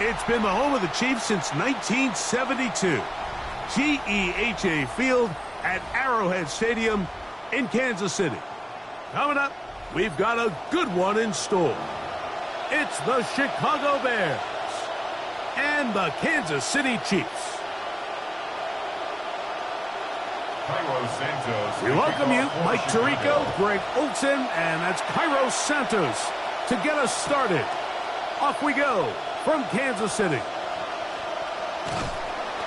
It's been the home of the Chiefs since 1972. GEHA Field at Arrowhead Stadium in Kansas City. Coming up, we've got a good one in store. It's the Chicago Bears and the Kansas City Chiefs. We welcome you, Mike Tirico, Greg Olson, and that's Cairo Santos to get us started. Off we go from Kansas City.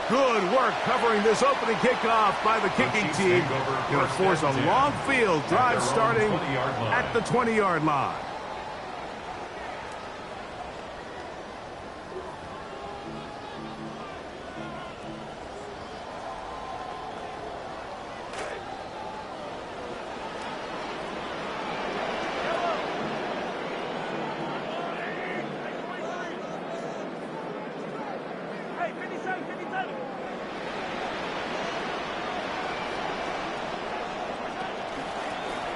Good work covering this opening kickoff by the kicking team. Going to force a long field drive starting at the 20-yard line.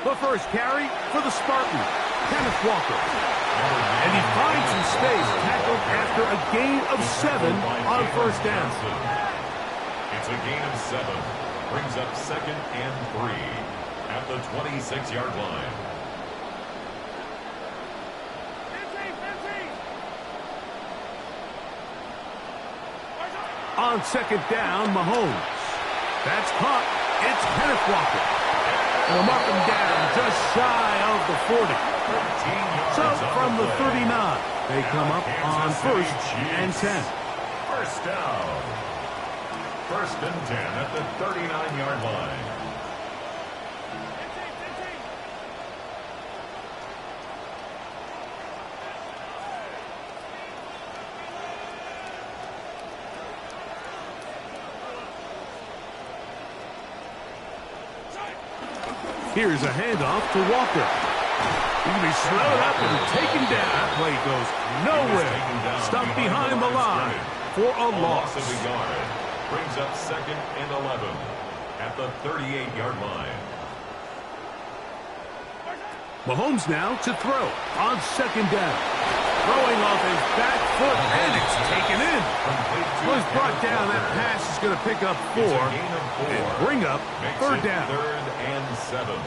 The first carry for the Spartan, Kenneth Walker. And he finds some space, tackled after a gain of 7 on first down. It's a gain of 7. Brings up 2nd and 3 at the 26-yard line. On 2nd down, Mahomes. That's caught. It's Kenneth Walker. They'll mark him down just shy of the 40. So from the 39, they come up on 1st and 10. First down. 1st and 10 at the 39-yard line. Here's a handoff to Walker. He can be slowed up and taken down. That play goes nowhere. Stuck behind the line for a loss. Of a yard. Brings up 2nd and 11 at the 38-yard line. Mahomes now to throw on 2nd down. Throwing off his back foot, and it's taken in. Was brought down. That pass is going to pick up 4 and bring up 3rd down. 3rd and 7.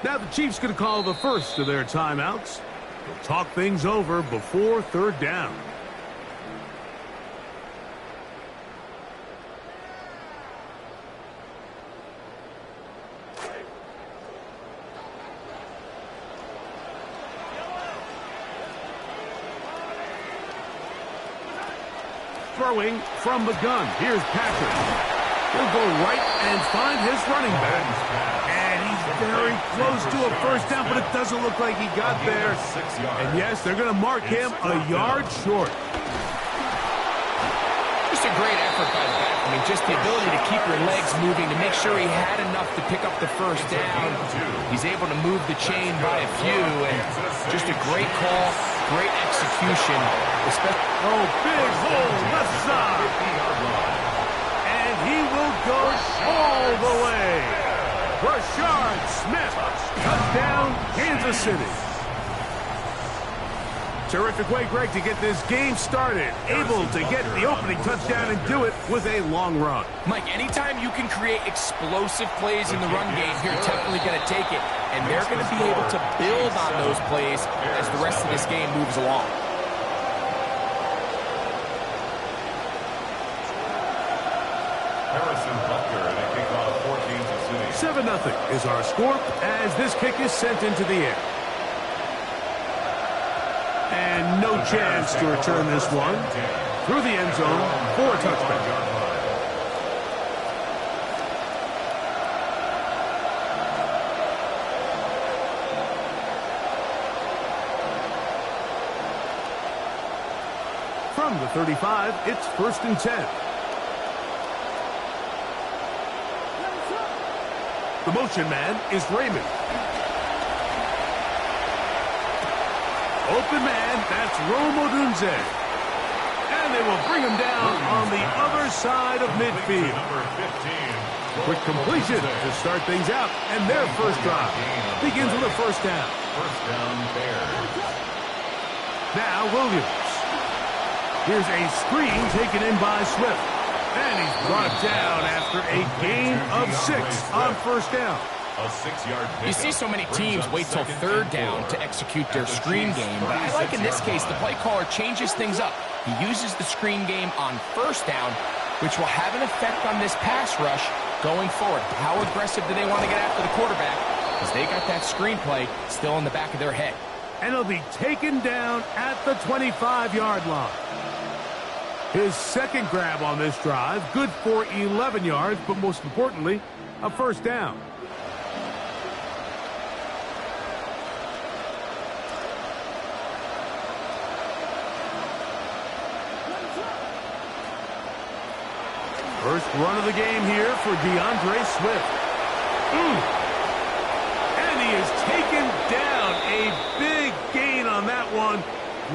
Now the Chiefs going to call the first of their timeouts. They'll talk things over before 3rd down. Throwing from the gun. Here's Patrick. He'll go right and find his running back. Very close to a first down, but it doesn't look like he got there. And yes, they're going to mark him a yard short. Just a great effort by the back. I mean, just the ability to keep your legs moving to make sure he had enough to pick up the first down. He's able to move the chain by a few, and just a great call, great execution. Oh, big hole left side. And he will go all the way. Rashard Smith, touchdown, Kansas City. Terrific way, Greg, to get this game started. Able to get the opening touchdown and do it with a long run. Mike, anytime you can create explosive plays in the run game, you're definitely going to take it. And they're going to be able to build on those plays as the rest of this game moves along. 7-0 is our score as this kick is sent into the air. And no chance to return this one through the end zone for a touchback. From the 35, it's 1st and 10. The motion man is Raymond. Open man, that's Romo Dunze. And they will bring him down on the other side of midfield. Quick completion to start things out, and their first drive begins with a first down. First down, Bears. Now Williams. Here's a screen taken in by Swift. And he's brought down after a gain of 6 on first down. A 6-yard pickup. You see so many teams wait till third down to execute their screen game, but I like in this case the play caller changes things up. He uses the screen game on first down, which will have an effect on this pass rush going forward. How aggressive do they want to get after the quarterback? Because they got that screen play still in the back of their head. And he'll be taken down at the 25-yard line. His second grab on this drive, good for 11 yards, but most importantly, a first down. First run of the game here for DeAndre Swift. And he is taken down. A big gain on that one.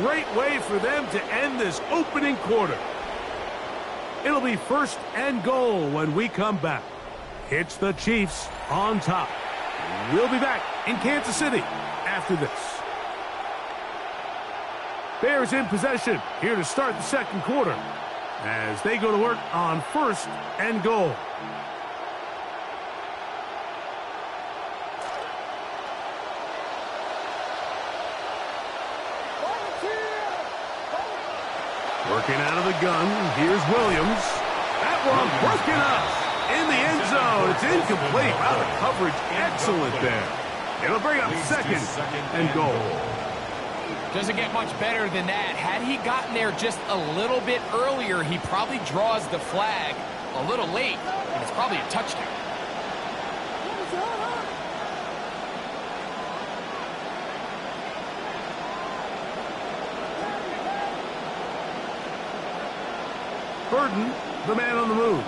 Great way for them to end this opening quarter. It'll be first and goal when we come back. It's the Chiefs on top. We'll be back in Kansas City after this. Bears in possession here to start the second quarter as they go to work on first and goal. Working out of the gun, here's Williams. That one broken up in the end zone. It's incomplete. Wow, the coverage excellent there. It'll bring up second and goal. Doesn't get much better than that. Had he gotten there just a little bit earlier, he probably draws the flag a little late, and it's probably a touchdown. Burden, the man on the move.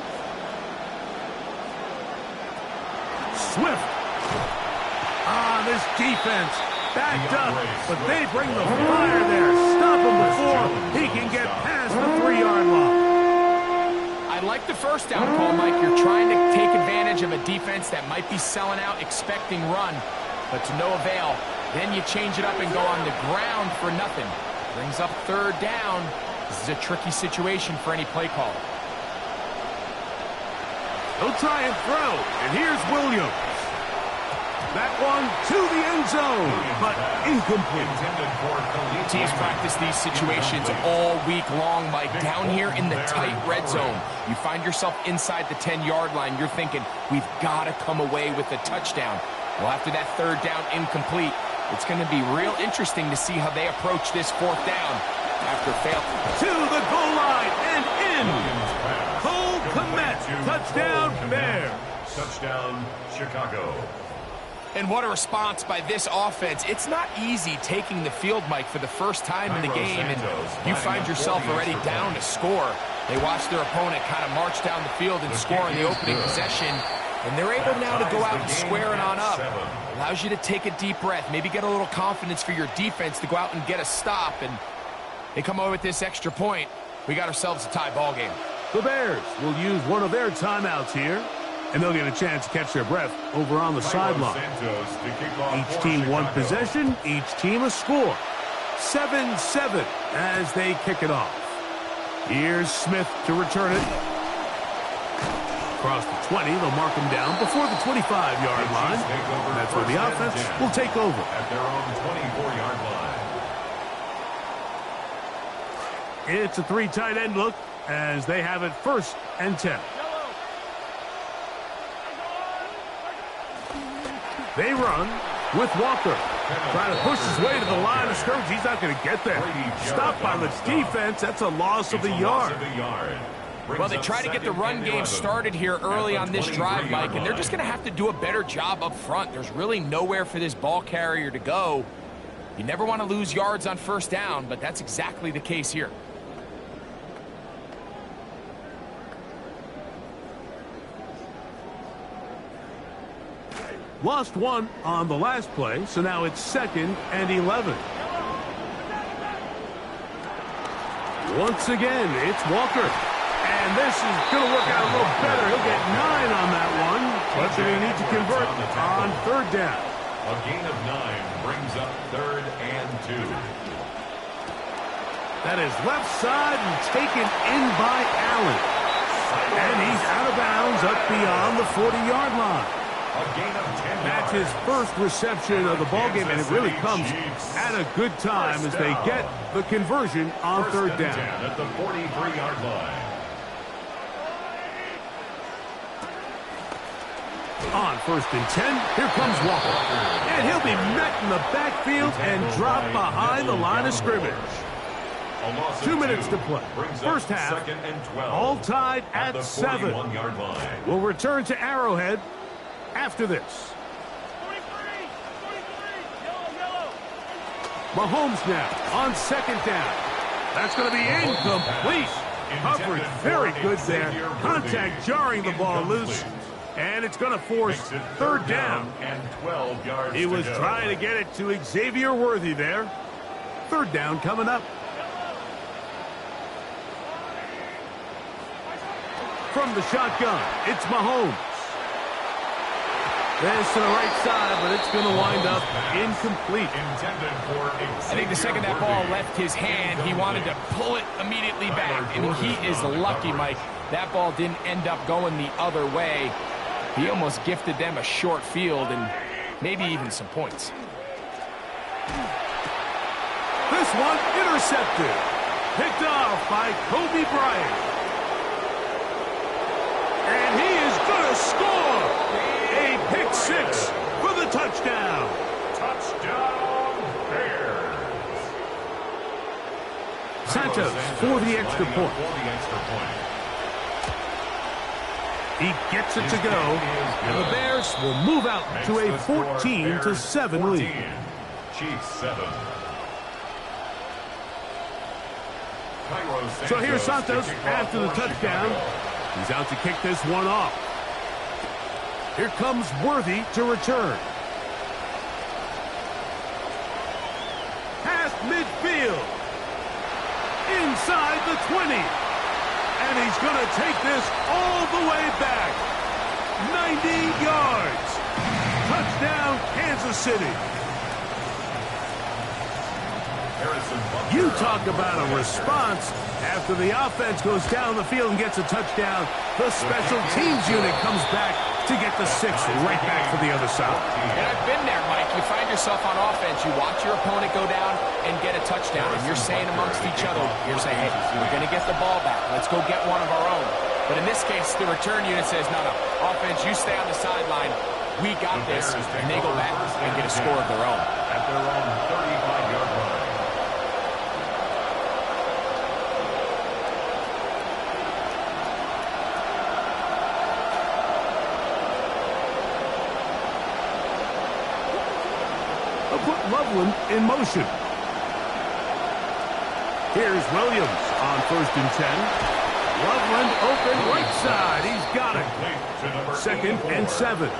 Swift. This defense backed up, but they bring the fire there. Stop him before he can get past the 3-yard line. I like the first down call, Mike. You're trying to take advantage of a defense that might be selling out, expecting run, but to no avail. Then you change it up and go on the ground for nothing. Brings up third down. This is a tricky situation for any play caller. He'll try and throw, and here's Williams. That one to the end zone, but incomplete. Teams practice these situations all week long, Mike. Down here in the tight red zone, you find yourself inside the 10-yard line. You're thinking, we've got to come away with a touchdown. Well, after that third down incomplete, it's going to be real interesting to see how they approach this fourth down after failing. To the goal line and in. Cole Kmet, touchdown Bears. Touchdown Chicago. And what a response by this offense. It's not easy taking the field, Mike, for the first time in the game, and you find yourself already down to score. They watch their opponent kind of march down the field and score in the opening possession, and they're able now to go out and square it on up. Allows you to take a deep breath, maybe get a little confidence for your defense to go out and get a stop, and they come away with this extra point. We got ourselves a tie ball game. The Bears will use one of their timeouts here, and they'll get a chance to catch their breath over on the sideline. Each team one possession, each team a score. 7-7 as they kick it off. Here's Smith to return it. Across the 20, they'll mark him down before the 25-yard line. That's where the offense will take over. At their own 24-yard line. It's a 3 tight end look as they have it first and 10. They run with Walker. Trying to push his way to the line of scrimmage. He's not going to get there. Stopped by the defense. That's a loss of a yard. Well, they try to get the run game started here early on this drive, Mike, and they're just going to have to do a better job up front. There's really nowhere for this ball carrier to go. You never want to lose yards on first down, but that's exactly the case here. Lost one on the last play, so now it's 2nd and 11. Once again, it's Walker. And this is going to work out a little better. He'll get 9 on that one, but they're going to need to convert on 3rd down. A gain of 9 brings up 3rd and 2. That is left side and taken in by Allen. And he's out of bounds up beyond the 40-yard line. A gain of 10 That's yards. his first reception of the ballgame, and it really comes at a good time as they get the conversion on 3rd down. At the 43-yard line. On 1st and 10, here comes Walker. And he'll be met in the backfield and dropped behind the line of scrimmage. 2 minutes to play. First half, 2nd and 12. all tied at the 7. 41-yard line. We'll return to Arrowhead after this. Mahomes now on 2nd down. That's going to be incomplete. Coverage very good there. Contact jarring the ball loose. And it's going to force 3rd down. And 12 yards He was to go. trying to get it to Xavier Worthy there. 3rd down coming up. From the shotgun, it's Mahomes. This to the right side, but it's going to wind up incomplete. Intended for I think the second that ball left his hand, he wanted to pull it immediately back. I mean, he is lucky, Mike. That ball didn't end up going the other way. He almost gifted them a short field and maybe even some points. This one intercepted. Picked off by Kobe Bryant. And he is going to score. A pick 6 for the touchdown. touchdown Bears. Santos for the extra point. He gets it to go, and the Bears will move out to a 14-7 lead. Chiefs 7. So here's Santos after the touchdown. He's out to kick this one off. Here comes Worthy to return. Past midfield. Inside the 20. And he's going to take this all the way back. 90 yards. Touchdown, Kansas City. You talk about a response. After the offense goes down the field and gets a touchdown, the special teams unit comes back to get the 6 right back for the other side. And I've been there, Mike. You find yourself on offense. You watch your opponent go down and get a touchdown. And you're saying amongst each other, you're saying, hey, we're going to get the ball back. Let's go get one of our own. But in this case, the return unit says, no, no. Offense, you stay on the sideline. We got this. And they go back and get a score of their own. At their own 35-yard line. Put Loveland in motion. Here's Williams on 1st and 10. Loveland open right side. He's got it. 2nd and 7. A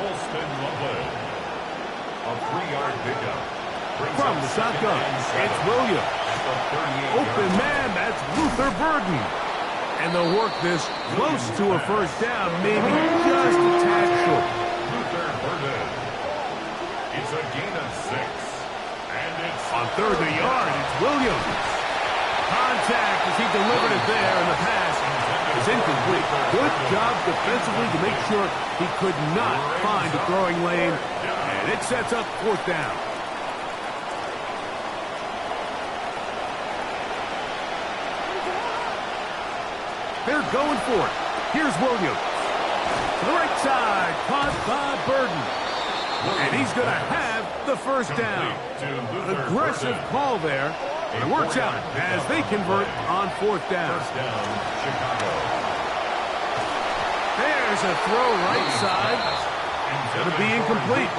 3-yard pickup. From the shotgun, it's Williams. Open man, that's Luther Burden. And they'll work this close to a first down, maybe just a tad short. Luther Burden. It's a gain of 6. On 3rd and yard, it's Williams. Contact as he delivered it there, and the pass is incomplete. Good job defensively to make sure he could not find a throwing lane, and it sets up 4th down. They're going for it. Here's Williams. To the right side, caught by Burden. And he's going to have the first down. Aggressive call there. It works out as they convert on 4th down. There's a throw right side. Going to be incomplete.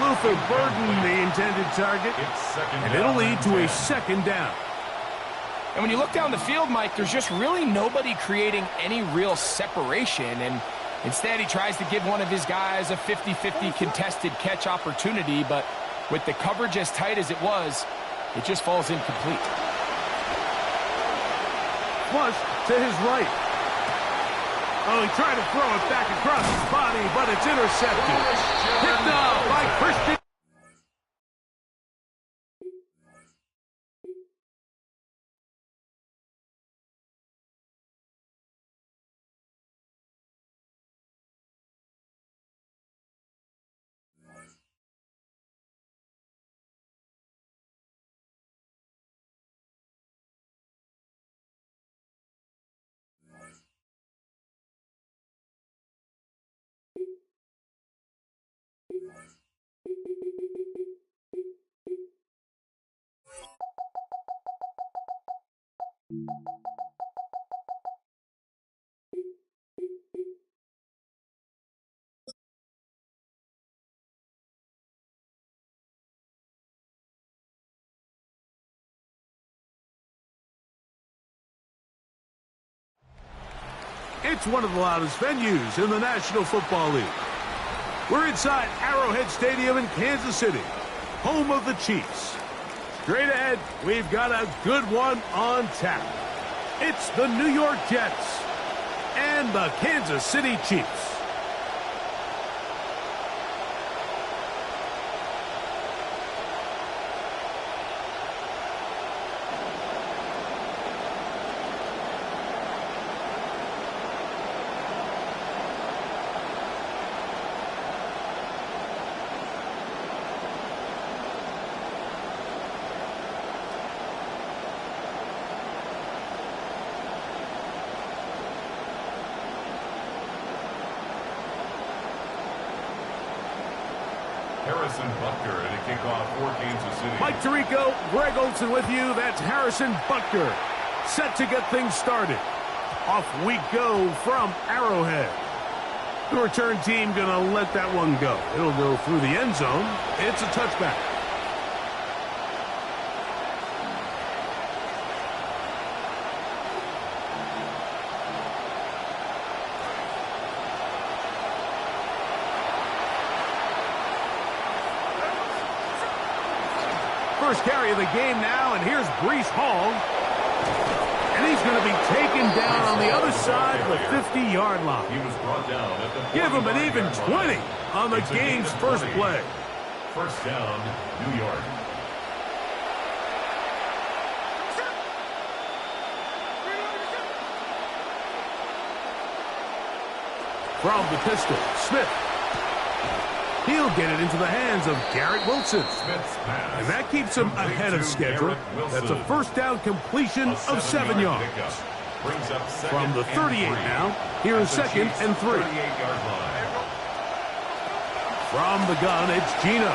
Luther Burden, the intended target. And it'll lead to a 2nd down. And when you look down the field, Mike, there's just really nobody creating any real separation. And Instead, he tries to give one of his guys a 50-50 contested catch opportunity, but with the coverage as tight as it was, it just falls incomplete. Flush to his right. Oh, he tried to throw it back across his body, but it's intercepted. Picked off by Christian. It's one of the loudest venues in the National Football League. We're inside Arrowhead Stadium in Kansas City, home of the Chiefs. Straight ahead, we've got a good one on tap. It's the New York Jets and the Kansas City Chiefs. Harrison Butker to kick off for Kansas City. Mike Tirico, Greg Olson with you. That's Harrison Butker, set to get things started. Off we go from Arrowhead. The return team going to let that one go. It'll go through the end zone. It's a touchback. First carry of the game now, and here's Breece Hall. And he's going to be taken down on the other side of the 50-yard line. He was brought down at the Give him an even 20 on the game's first play. First down, New York. From the pistol, Smith. He'll get it into the hands of Garrett Wilson. And that keeps him ahead of schedule. That's a first down completion of 7 yards. From the 38 now, here's second and 3. From the gun, it's Gino.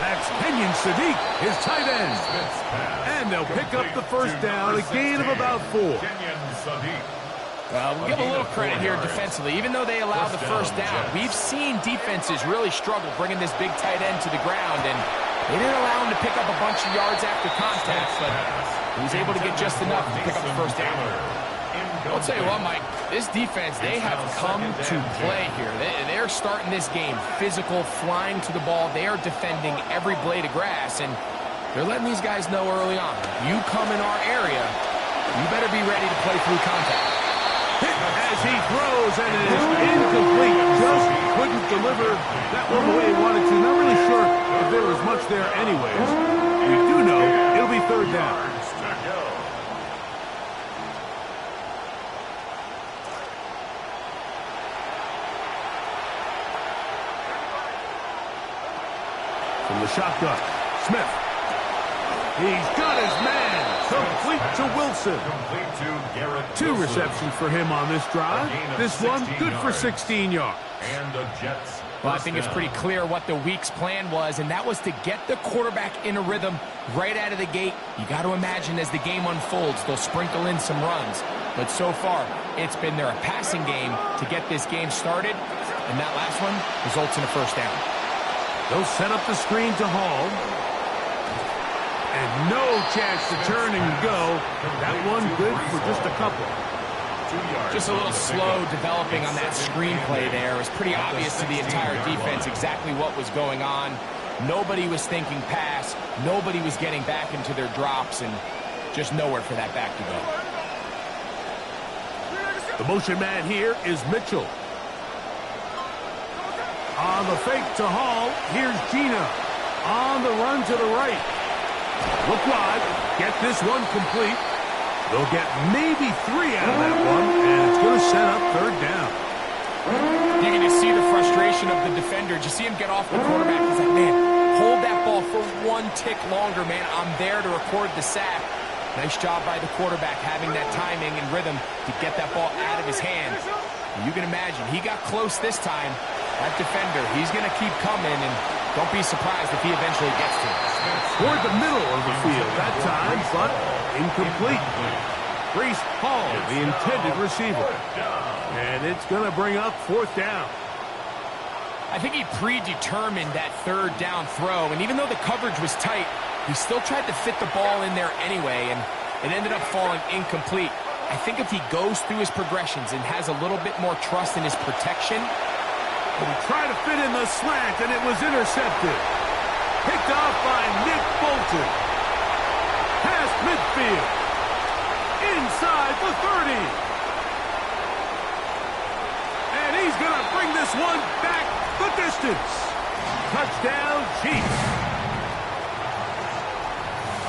That's Kenyon Sadiq, his tight end. And they'll pick up the first down, a gain of about 4. We'll give a little credit here defensively. Even though they allowed the first down, we've seen defenses really struggle bringing this big tight end to the ground, and they didn't allow him to pick up a bunch of yards after contact, but he was able to get just enough to pick up the first down. I'll tell you what, Mike, this defense, they have come to play here. They're starting this game physical, flying to the ball. They are defending every blade of grass, and they're letting these guys know early on, you come in our area, you better be ready to play through contact. As he throws, and it is incomplete. Just couldn't deliver that one the way he wanted to. Not really sure if there was much there anyways. We do know it'll be third down. From the shotgun, Smith. He's got his man. Complete to Wilson. Complete to Garrett 2 Wilson. receptions for him on this drive. This one good for 16 yards. And the Jets. Well, I think it's pretty clear what the week's plan was, and that was to get the quarterback in a rhythm right out of the gate. You got to imagine as the game unfolds, they'll sprinkle in some runs. But so far, it's been their passing game to get this game started, and that last one results in a first down. They'll set up the screen to Hall. And no chance to turn and go. That one good for just a couple. Just a little slow developing on that screenplay there. It was pretty obvious to the entire defense exactly what was going on. Nobody was thinking pass. Nobody was getting back into their drops, and just nowhere for that back to go. The motion man here is Mitchell. On the fake to Hall, here's Gino. On the run to the right. Look wide. Get this one complete. They'll get maybe 3 out of that one, and it's going to set up third down. You can just see the frustration of the defender. Just see him get off the quarterback. He's like, man, hold that ball for 1 tick longer, man. I'm there to record the sack. Nice job by the quarterback having that timing and rhythm to get that ball out of his hands. And you can imagine, he got close this time. That defender, he's going to keep coming, and don't be surprised if he eventually gets to it. Toward the middle of the field that time, but incomplete. Breece Hall, the intended receiver. And it's going to bring up 4th down. I think he predetermined that 3rd down throw, and even though the coverage was tight, he still tried to fit the ball in there anyway, and it ended up falling incomplete. I think if he goes through his progressions and has a little bit more trust in his protection. He tried to fit in the slant, and it was intercepted. Picked off by Nick Bolton. Past midfield. Inside the 30. And he's going to bring this one back the distance. Touchdown, Chiefs.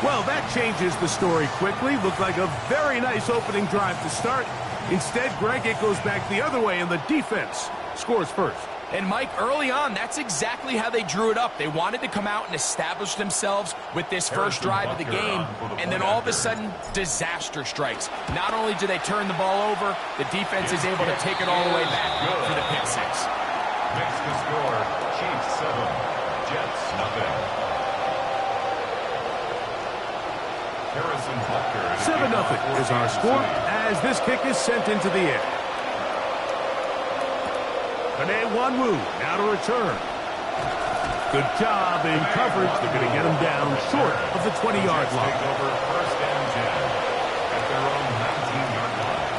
Well, that changes the story quickly. Looked like a very nice opening drive to start. Instead, Greg, it goes back the other way, and the defense scores first. And, Mike, early on, that's exactly how they drew it up. They wanted to come out and establish themselves with this first drive of the game, and then all of a sudden, disaster strikes. Not only do they turn the ball over, the defense is able to take it all the way back for the pick six. Next to score, Chiefs 7, Jets nothing. 7-0 is our score as this kick is sent into the air. Wanwu now to return. Good job in coverage. They're going to get him down short of the 20-yard line. Take over 1st and 10 at their own 19-yard line.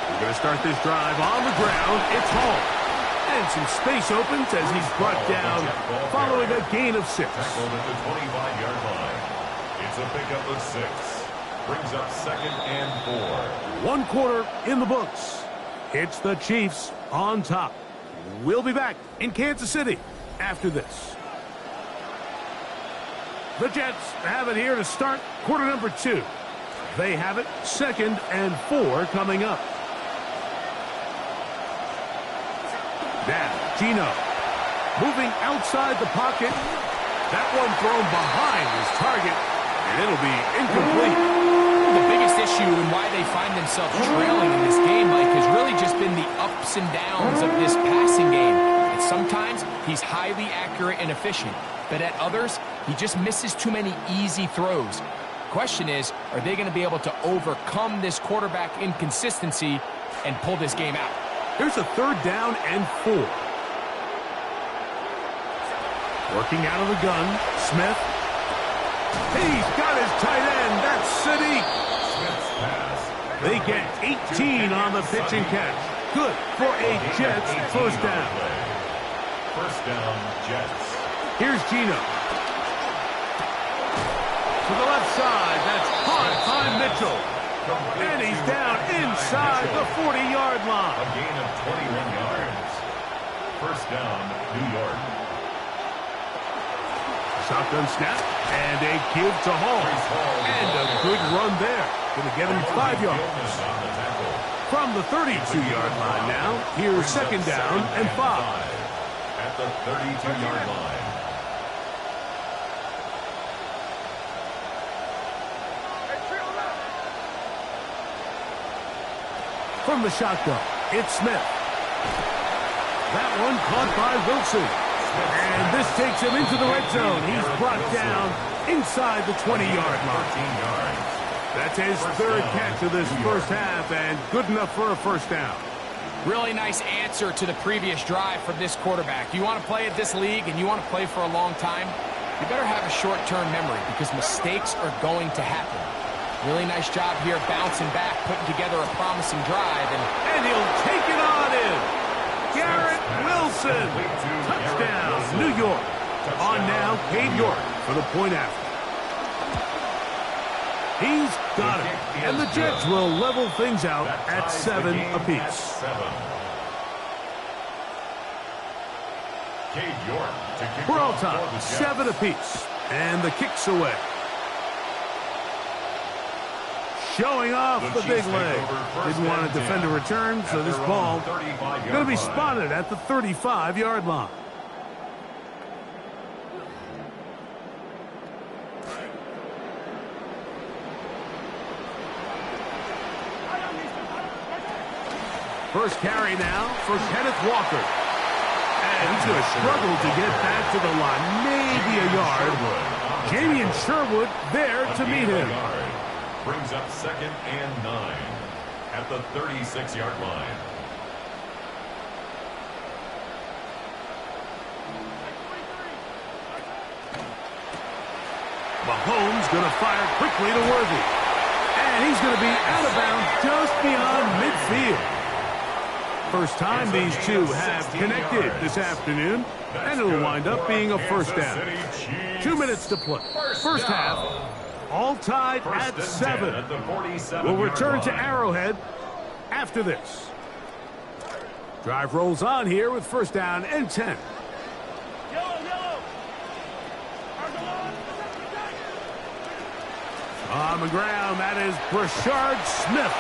We're going to start this drive on the ground. It's Hall. And some space opens as he's brought down following a gain of 6. Tackled at the 25-yard line. It's a pickup of 6. Brings up 2nd and 4. 1 quarter in the books. It's the Chiefs on top. We'll be back in Kansas City after this. The Jets have it here to start quarter number 2. They have it 2nd and 4 coming up. Now, Gino moving outside the pocket. That one thrown behind his target, and it'll be incomplete. The biggest issue and why they find themselves trailing in this game, Mike, has really just been the ups and downs of this passing game. And sometimes he's highly accurate and efficient, but at others, he just misses too many easy throws. Question is, are they going to be able to overcome this quarterback inconsistency and pull this game out? Here's a 3rd down and 4. Working out of the gun, Smith. He's got his tight end. That's Sadiq. Smith's pass. They get 18 on the pitch and catch. Good for a Jets 1st down. 1st down, Jets. Here's Gino. To the left side. That's caught by Mitchell. And he's down inside the 40-yard line. A gain of 21 yards. 1st down, New York. Shotgun snap. And a give to Hall. And a good run there. Going to get him 5 yards. From the 32-yard line now, here's 2nd down and 5. At the 32-yard line. From the shotgun, it's Smith. That one caught by Wilson. And this takes him into the red zone. He's brought down inside the 20-yard line. That's his third catch of this first half, and good enough for a first down. Really nice answer to the previous drive from this quarterback. You want to play at this league and you want to play for a long time, you better have a short-term memory because mistakes are going to happen. Really nice job here bouncing back, putting together a promising drive. And he'll take it on in. Garrett Wilson. Touchdown, New York. On now, Cade York for the point after. He's got it. And the Jets will level things out at 7 apiece. We're all tied, 7 apiece. And the kick's away. Showing off the big leg. Didn't want to defend a return, so this ball going to be spotted at the 35-yard line. First carry now for Kenneth Walker. And he's going to struggle to get back to the line. Maybe a yard. Jamie and Sherwood there to meet him. Brings up 2nd and 9 at the 36-yard line. Mahomes going to fire quickly to Worthy. And he's going to be out of bounds just beyond midfield. First time these two have connected this afternoon, and it'll wind up being a first down. 2 minutes to play. First half, all tied at 7. We'll return to Arrowhead after this. Drive rolls on here with first down and 10. On the ground, that is Brashard Smith.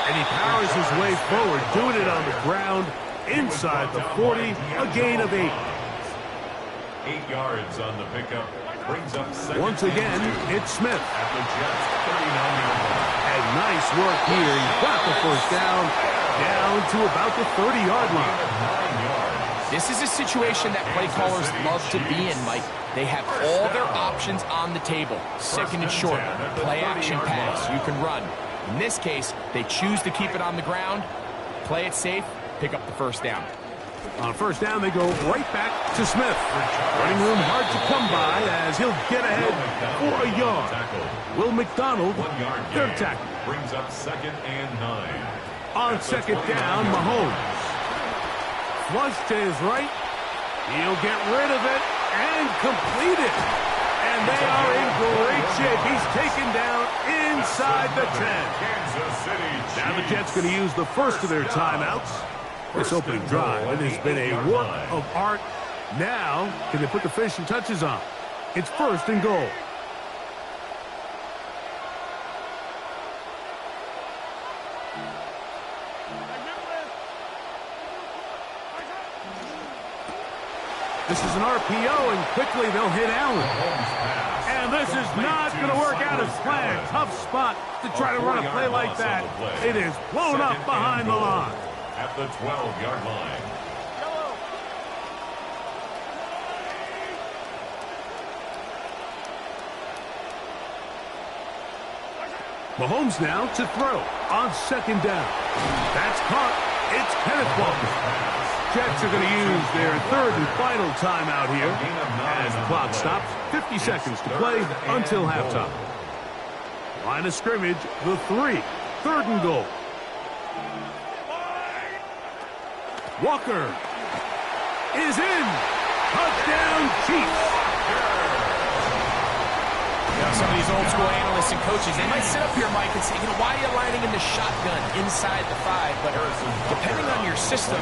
And he powers his way forward, doing it on the ground inside the 40, a gain of 8. 8 yards on the pickup. Brings up once again, it's Smith. At the Jets' 39-yard line. And nice work here. He got the first down to about the 30-yard line. 9 yards. This is a situation that play callers love to be in, Mike. They have all their options on the table. Second and short, play action pass, you can run. In this case, they choose to keep it on the ground, play it safe, pick up the first down. On first down, they go right back to Smith. Running room hard to come by as he'll get ahead for a yard. Will McDonald, third tackle. Brings up 2nd and 9. On second down, Mahomes. Flush to his right. He'll get rid of it and complete it. And they are in great shape. He's taken down inside the 10. Now the Jets going to use the first of their timeouts. This opening drive, it has been a work of art. Now, can they put the finishing touches on? It's first and goal. This is an RPO, and quickly they'll hit Allen. And this is not going to work out as planned. Tough spot to try to run a play like that. It is blown up behind the line. At the 12-yard line. Mahomes now to throw on second down. That's caught. It's Kenneth Walker. Jets are going to use their third and final timeout here as the clock stops. 50 seconds to play until halftime. Line of scrimmage, the 3. Third and goal. Walker is in. Touchdown, Chiefs. Some of these old school analysts and coaches, they might sit up here, Mike, and say, you know, why are you lining in the shotgun inside the 5? But depending on your system,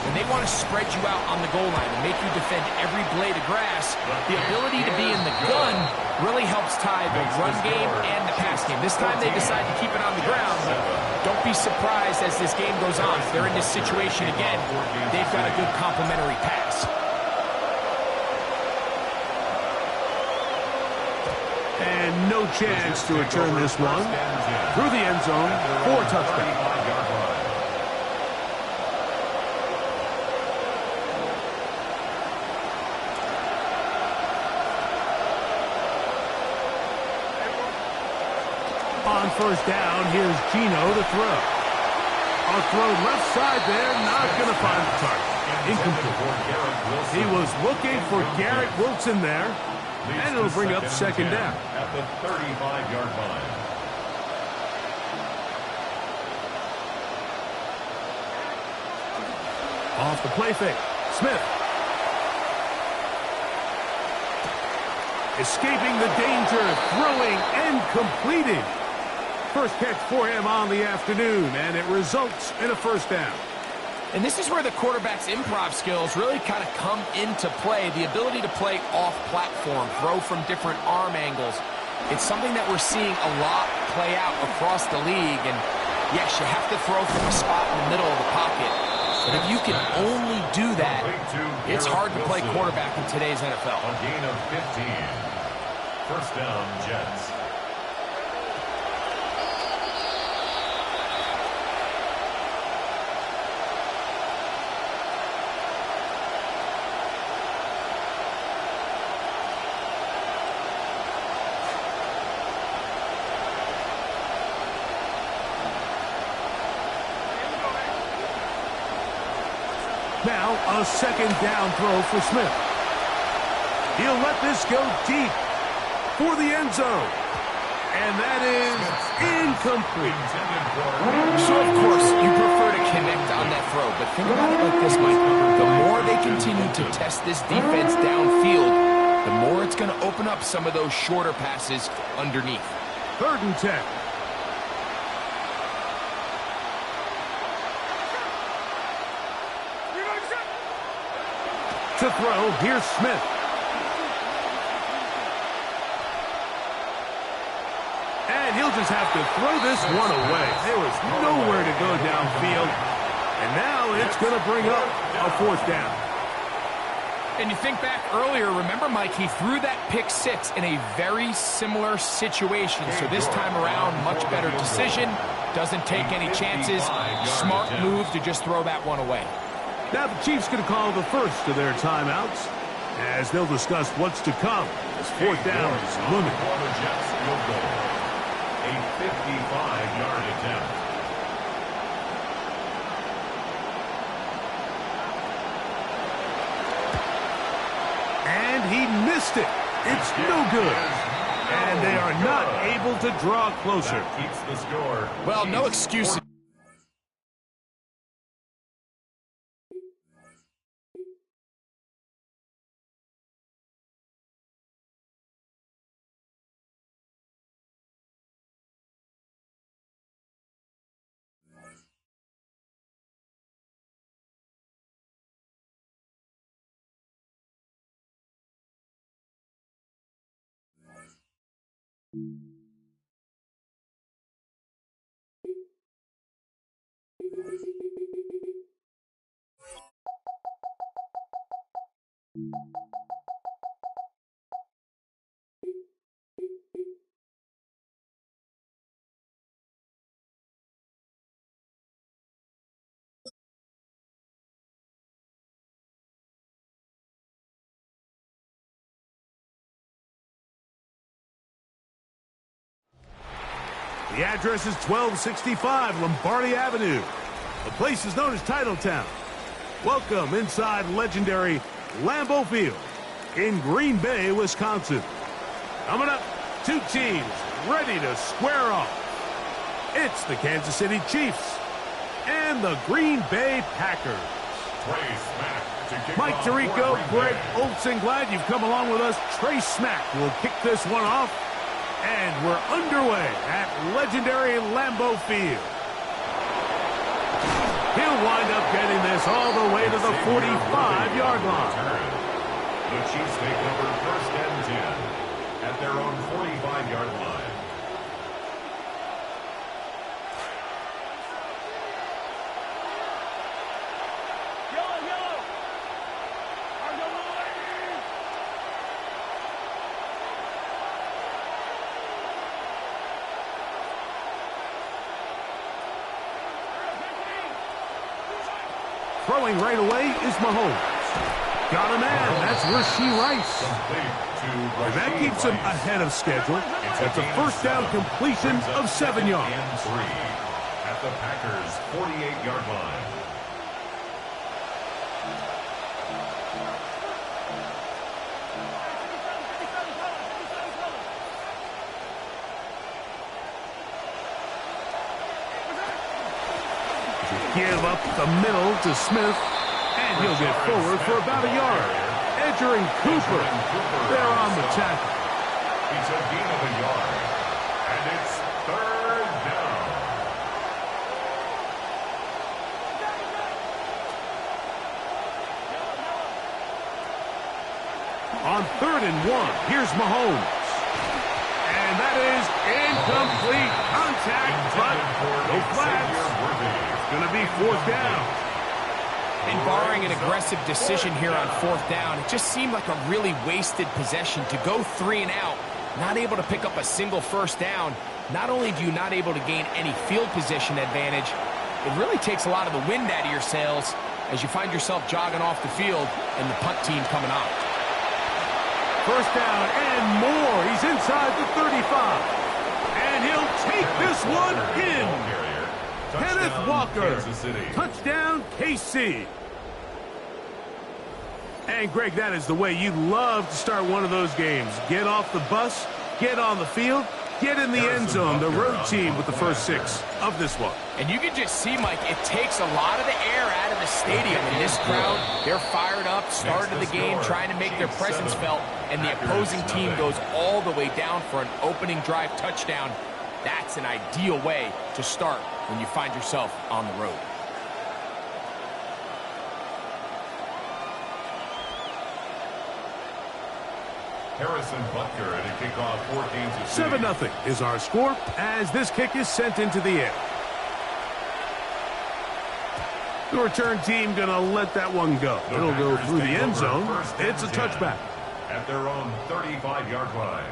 when they want to spread you out on the goal line and make you defend every blade of grass, the ability to be in the gun really helps tie the run game and the pass game. This time they decide to keep it on the ground, but don't be surprised as this game goes on. If they're in this situation again, they've got a good complementary pass. And no chance to return this one through the end zone for a touchdown. On first down, here's Gino to throw. A throw left side there, not going to find the target. Incomplete. He was looking for Garrett Wilson there, and it'll bring up second down. At the 35-yard line. Off the play fake. Smith. Escaping the danger, throwing and completing. First catch for him on the afternoon, and it results in a first down. And this is where the quarterback's improv skills really kind of come into play. The ability to play off-platform, throw from different arm angles. It's something that we're seeing a lot play out across the league. And yes, you have to throw from a spot in the middle of the pocket. But if you can only do that, it's hard to play quarterback in today's NFL. A gain of 15. First down, Jets. Now a second down throw for Smith. He'll let this go deep for the end zone. And that is incomplete. So, of course, you prefer to connect on that throw. But think about it like this, Mike. The more they continue to test this defense downfield, the more it's going to open up some of those shorter passes underneath. 3rd and 10. To throw, here's Smith. And he'll just have to throw this one away. There was nowhere to go downfield. And now it's going to bring up a 4th down. And you think back earlier, remember, Mike, he threw that pick 6 in a very similar situation. So this time around, much better decision. Doesn't take any chances. Smart move to just throw that one away. Now the Chiefs going to call the first of their timeouts as they'll discuss what's to come as 4th down is looming. The Jets field goal. A 55-yard attempt. And he missed it. It's no good. And they are not able to draw closer. That keeps the score. Well, no excuses. The address is 1265 Lombardi Avenue. The place is known as Titletown. Welcome inside legendary Lambeau Field in Green Bay, Wisconsin. Coming up, 2 teams ready to square off. It's the Kansas City Chiefs and the Green Bay Packers. Mike Tirico, Greg Olsen, glad you've come along with us. Trey Smack will kick this one off. And we're underway at legendary Lambeau Field. He'll wind up getting this all the way to the 45-yard line. The Chiefs take over 1st and 10 at their own 45-yard line. Throwing right away is Mahomes. Got a man. That's Rasheed Rice. And that keeps him ahead of schedule. That's a first down completion of 7 yards. At the Packers' 48-yard line. Give up the middle to Smith, and he'll get forward for about a yard. Entering Cooper. They're on the tackle. It's a gain of a yard, and it's third down. On 3rd and 1, here's Mahomes. And that is incomplete contact, but no flags. Going to be 4th down. And barring an aggressive decision here on 4th down, it just seemed like a really wasted possession to go 3 and out, not able to pick up a single first down. Not only do you not able to gain any field position advantage, it really takes a lot of the wind out of your sails as you find yourself jogging off the field and the punt team coming on. First down and more. He's inside the 35. And he'll take this one in. Kenneth Walker. Touchdown, KC. And, Greg, that is the way you love to start one of those games. Get off the bus, get on the field, get in the end zone. The road team with the first 6 of this one. And you can just see, Mike, it takes a lot of the air out of the stadium. And this crowd, they're fired up, started the game, trying to make their presence felt. And the opposing team goes all the way down for an opening drive touchdown. That's an ideal way to start when you find yourself on the road. Harrison Butker at a kickoff for Kansas City. 7-0 is our score as this kick is sent into the air. The return team going to let that one go. It'll go through the end zone. It's a touchback. At their own 35-yard line.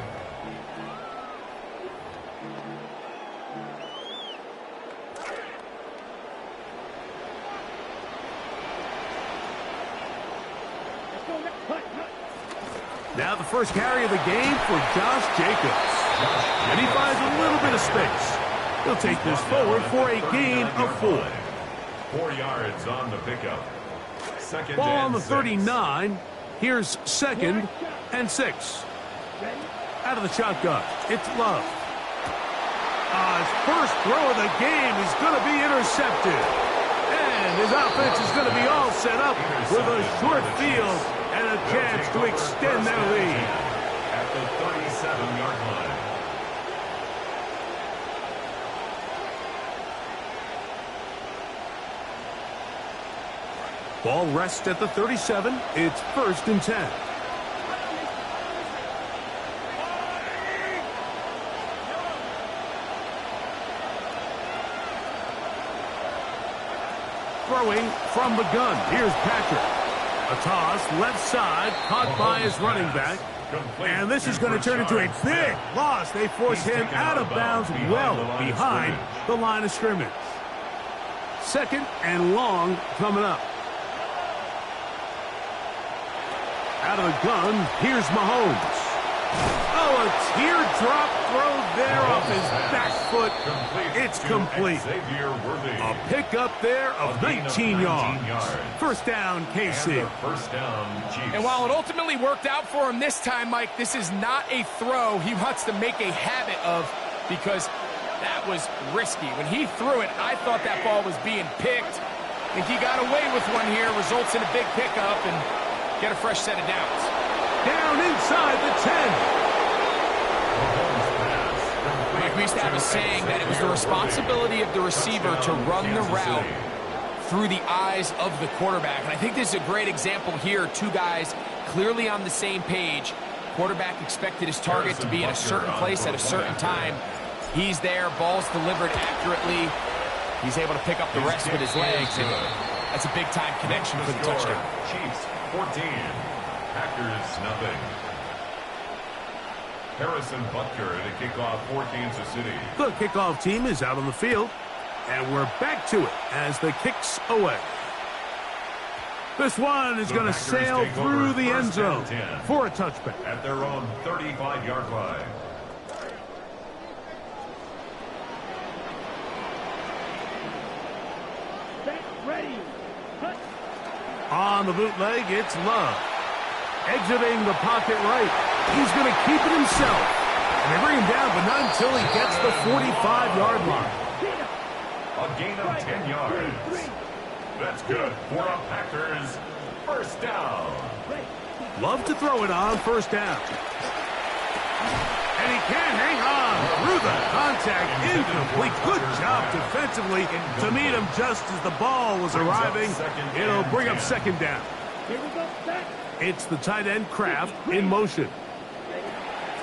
Now the first carry of the game for Josh Jacobs. And he finds a little bit of space. He'll take this forward for a gain of 4. 4 yards on the pickup. Second Ball on the 6. 39. Here's 2nd and 6. Out of the shotgun, it's Love. His first throw of the game is going to be intercepted. And his offense is going to be all set up with a short field and a chance to extend their lead. At the 37-yard line. Ball rests at the 37. It's 1st and 10. Throwing from the gun. Here's Patrick. A toss, left side, caught by his running back. And this is going to turn into a big loss. They force him out of bounds well behind the line of scrimmage. 2nd and long coming up. Out of the gun, here's Mahomes. Oh, a teardrop throw there off his back foot. It's complete. A pickup there of 19 yards. First down, KC. First down, Chiefs. And while it ultimately worked out for him this time, Mike, this is not a throw he wants to make a habit of because that was risky. When he threw it, I thought that ball was being picked. I think he got away with one here, results in a big pickup and get a fresh set of downs. Down inside the 10. We used to have a saying that it was the responsibility of the receiver to run the route through the eyes of the quarterback. And I think this is a great example here. 2 guys clearly on the same page. Quarterback expected his target to be in a certain place at a certain time. He's there, ball's delivered accurately. He's able to pick up the rest with his legs. And that's a big-time connection for the touchdown. Chiefs 14, Packers nothing. Harrison Butker at a kickoff for Kansas City. The kickoff team is out on the field, and we're back to it as the kick's away. This one is going to sail through the end zone for a touchback. At their own 35-yard line. On the bootleg, it's Love. Exiting the pocket right. He's going to keep it himself. And they bring him down, but not until he gets the 45-yard line. A gain of 10 yards. That's good for a Packers first down. Love to throw it on first down. And he can hang on through the contact. Incomplete. Good job defensively to meet him just as the ball was arriving. It'll bring up second down. It's the tight end Kraft in motion.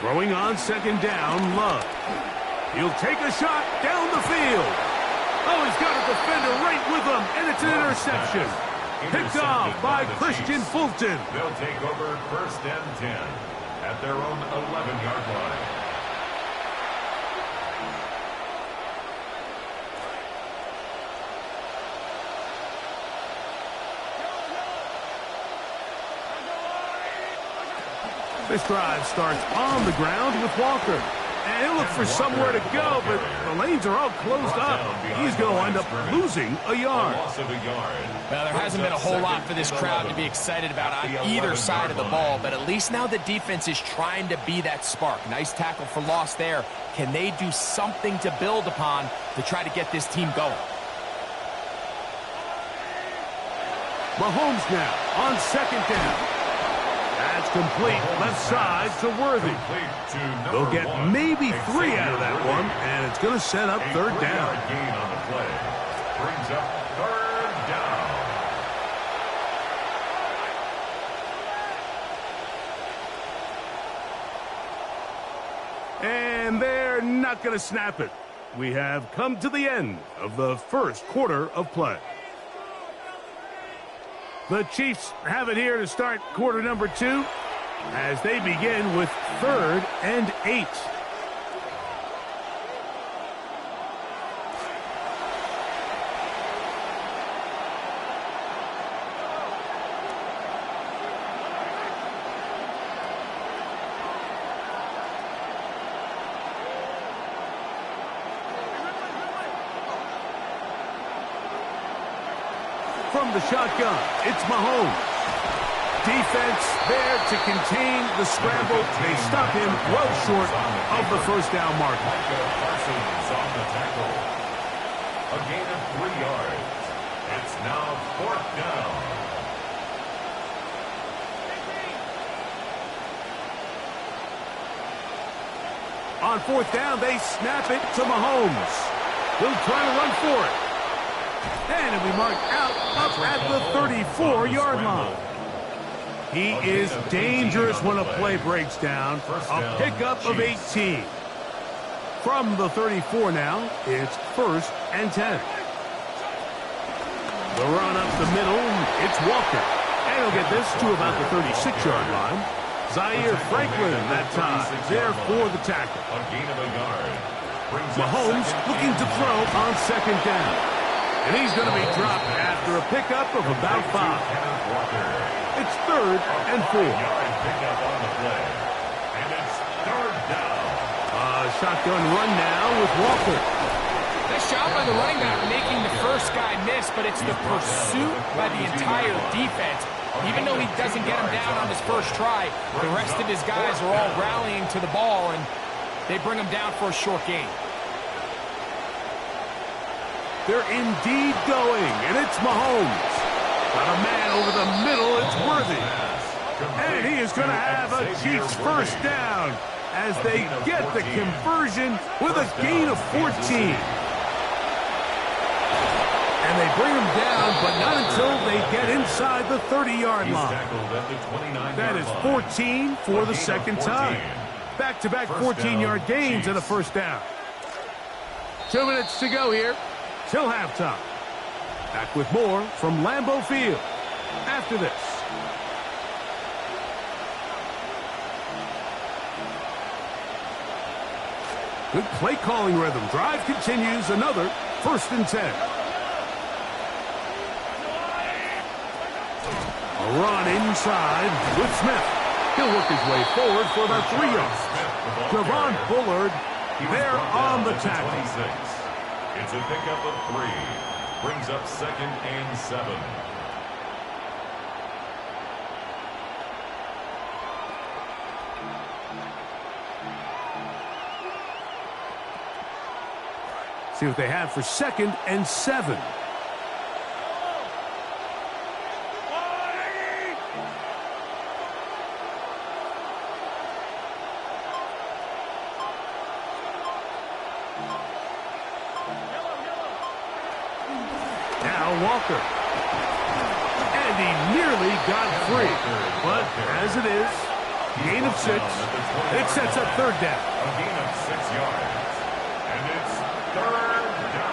Throwing on second down, Love. He'll take a shot down the field. Oh, he's got a defender right with him, and it's an interception. Picked off by Christian Fulton. They'll take over first and 10 at their own 11-yard line. This drive starts on the ground with Walker. And he'll look for somewhere to go, but the lanes are all closed up. He's going to wind up losing a yard. Well, there hasn't been a whole lot for this crowd to be excited about on either side of the ball, but at least now the defense is trying to be that spark. Nice tackle for loss there. Can they do something to build upon to try to get this team going? Mahomes now on second down. That's complete left side to Worthy. They'll get maybe 3 out of that one, and it's going to set up third down. Gain on the play. Brings up third down. And they're not going to snap it. We have come to the end of the first quarter of play. The Chiefs have it here to start quarter number 2 as they begin with 3rd and 8. From the shotgun, it's Mahomes. Defense there to contain the scramble. They stop him well short of the first down mark. Parsons on the tackle. A gain of 3 yards. It's now 4th down. On 4th down, they snap it to Mahomes. He'll try to run for it. And it'll be marked out up at the 34-yard line. He is dangerous when a play breaks down. A pickup of 18. From the 34 now, it's 1st and 10. The run up the middle, it's Walker. And he'll get this to about the 36-yard line. Zaire Franklin that time, there for the tackle. A gain of a yard. Mahomes looking to throw on second down. And he's going to be dropped after a pickup of about 5. It's 3rd and 4. Pickup on the play. And it's 3rd down. Shotgun run now with Walker. Nice job by the running back making the first guy miss, but it's the pursuit by the entire defense. Even though he doesn't get him down on his first try, the rest of his guys are all rallying to the ball, and they bring him down for a short gain. They're indeed going, and it's Mahomes. Got a man over the middle, it's Worthy. And he is going to have a Chiefs first down as they get the conversion with a gain of 14. And they bring him down, but not until they get inside the 30-yard line. That is 14 for the second time. Back-to-back 14-yard gains and a first down. 2 minutes to go here till halftime. Back with more from Lambeau Field after this. Good play calling rhythm. Drive continues. Another 1st and 10. A run inside with Smith. He'll work his way forward for about 3 yards. Javon Bullard there on the tackle. It's a pickup of 3. Brings up 2nd and 7. See what they have for 2nd and 7. Now Walker. And he nearly got free. But as it is, gain of 6. It sets up 3rd down. A gain of 6 yards. And it's 3rd down.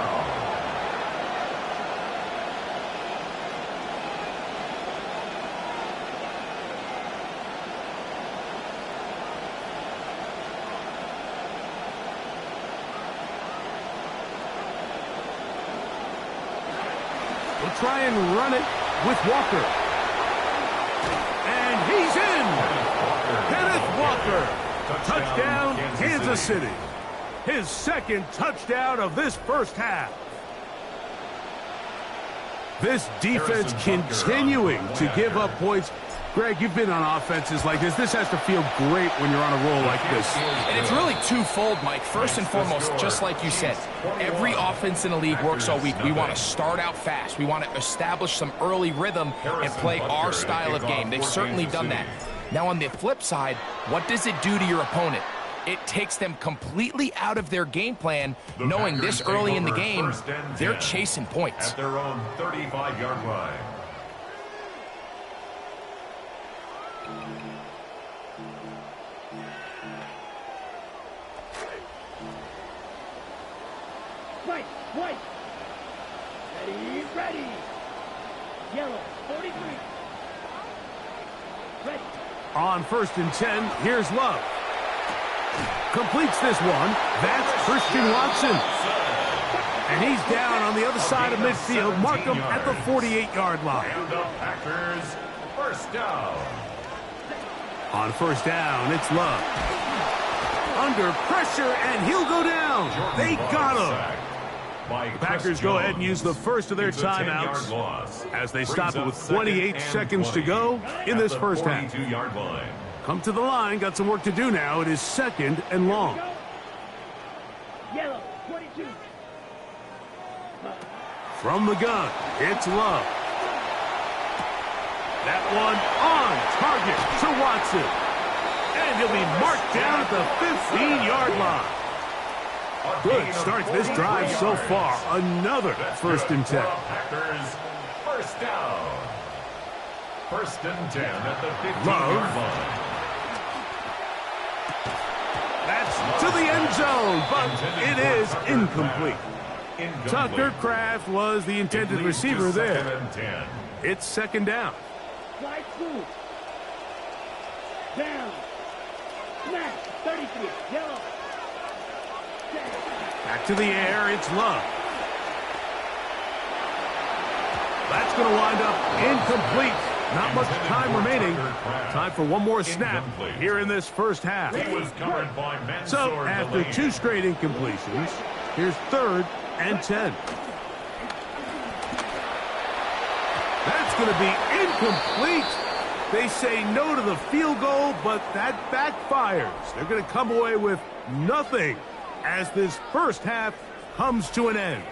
We'll try and run it with Walker. And he's in. Kenneth Walker. Touchdown, Kansas City. His 2nd touchdown of this first half. This defense continuing to give up points. Greg, you've been on offenses like this. This has to feel great when you're on a roll like this. And it's really twofold, Mike. First and foremost, just like you said, every offense in the league works all week. We want to start out fast. We want to establish some early rhythm and play our style of game. They've certainly done that. Now, on the flip side, what does it do to your opponent? It takes them completely out of their game plan, knowing this early in the game, they're chasing points. At their own 35-yard line. White. Ready. Yellow, 43. Ready. On 1st and 10, here's Love. Completes this one. That's Christian Watson. And he's down on the other side of midfield. Mark him at the 48-yard line. And the Packers, 1st down. On 1st down, it's Love. Under pressure, and he'll go down. They got him. The Packers go ahead and use the first of their timeouts as they stop it with 28 seconds to go in this first half. Come to the line, got some work to do now. It is 2nd and long. Yellow, 22. From the gun, it's Love. That one on target to Watson. And he'll be marked down at the 15-yard line. Good start to this drive so far. Another 1st and 10. Packers, 1st down. 1st and 10 at the 15-yard line. That's to the end zone, but it is incomplete. Tucker Kraft was the intended receiver there. It's 2nd down. Slide through. Down. Smash. 33. Yellow. Back to the air, it's Love. That's going to wind up incomplete. Not much time remaining. Time for one more snap here in this first half. So after 2 straight incompletions, here's 3rd and 10. That's going to be incomplete. They say no to the field goal, but that backfires. They're going to come away with nothing as this first half comes to an end.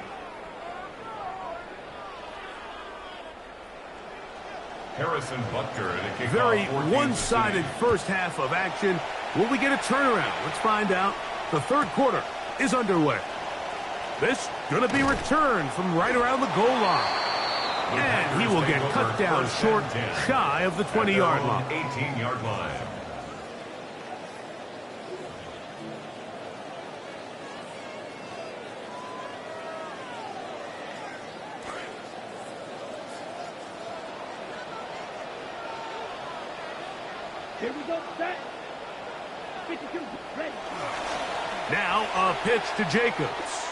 Harrison Butker in a kickoff. Very one-sided first half of action. Will we get a turnaround? Let's find out. The 3rd quarter is underway. This going to be returned from right around the goal line. And he will get cut down short, shy of the 20-yard line. 18-yard line. Here we go, set. 52, ready. Now a pitch to Jacobs.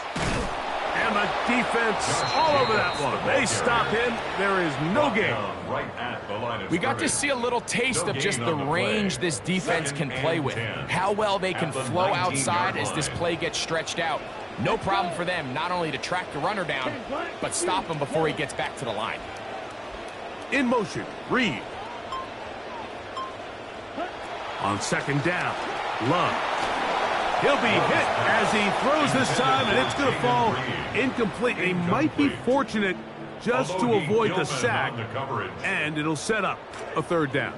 And the defense all over that one. They stop him. There is no game. We got to see a little taste of just the range this defense can play with. How well they can flow outside as this play gets stretched out. No problem for them not only to track the runner down, but stop him before he gets back to the line. In motion, Reed. On second down, Love. He'll be hit as he throws this time, and it's going to fall incomplete. He might be fortunate just to avoid the sack, and it'll set up a third down.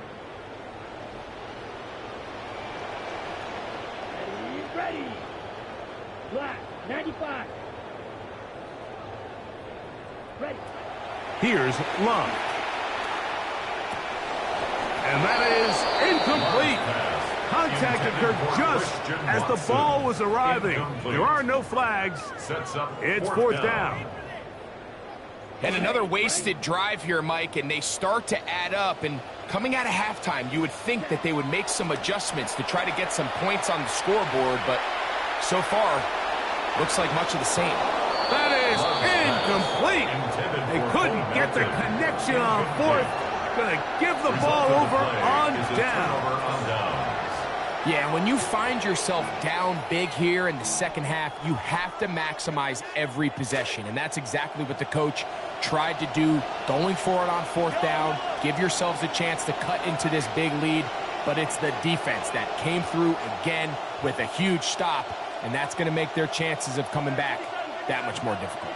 Ready. Black, 95. Ready. Here's Love. And that is incomplete. Contact occurred just as the ball was arriving. There are no flags. It's fourth down. And another wasted drive here, Mike, and they start to add up. And coming out of halftime, you would think that they would make some adjustments to try to get some points on the scoreboard, but so far, looks like much of the same. That is incomplete. They couldn't get the connection on fourth. Gonna give the ball over on down. Yeah, and when you find yourself down big here in the second half, you have to maximize every possession. And that's exactly what the coach tried to do, going for it on fourth down. Give yourselves a chance to cut into this big lead. But it's the defense that came through again with a huge stop. And that's going to make their chances of coming back that much more difficult.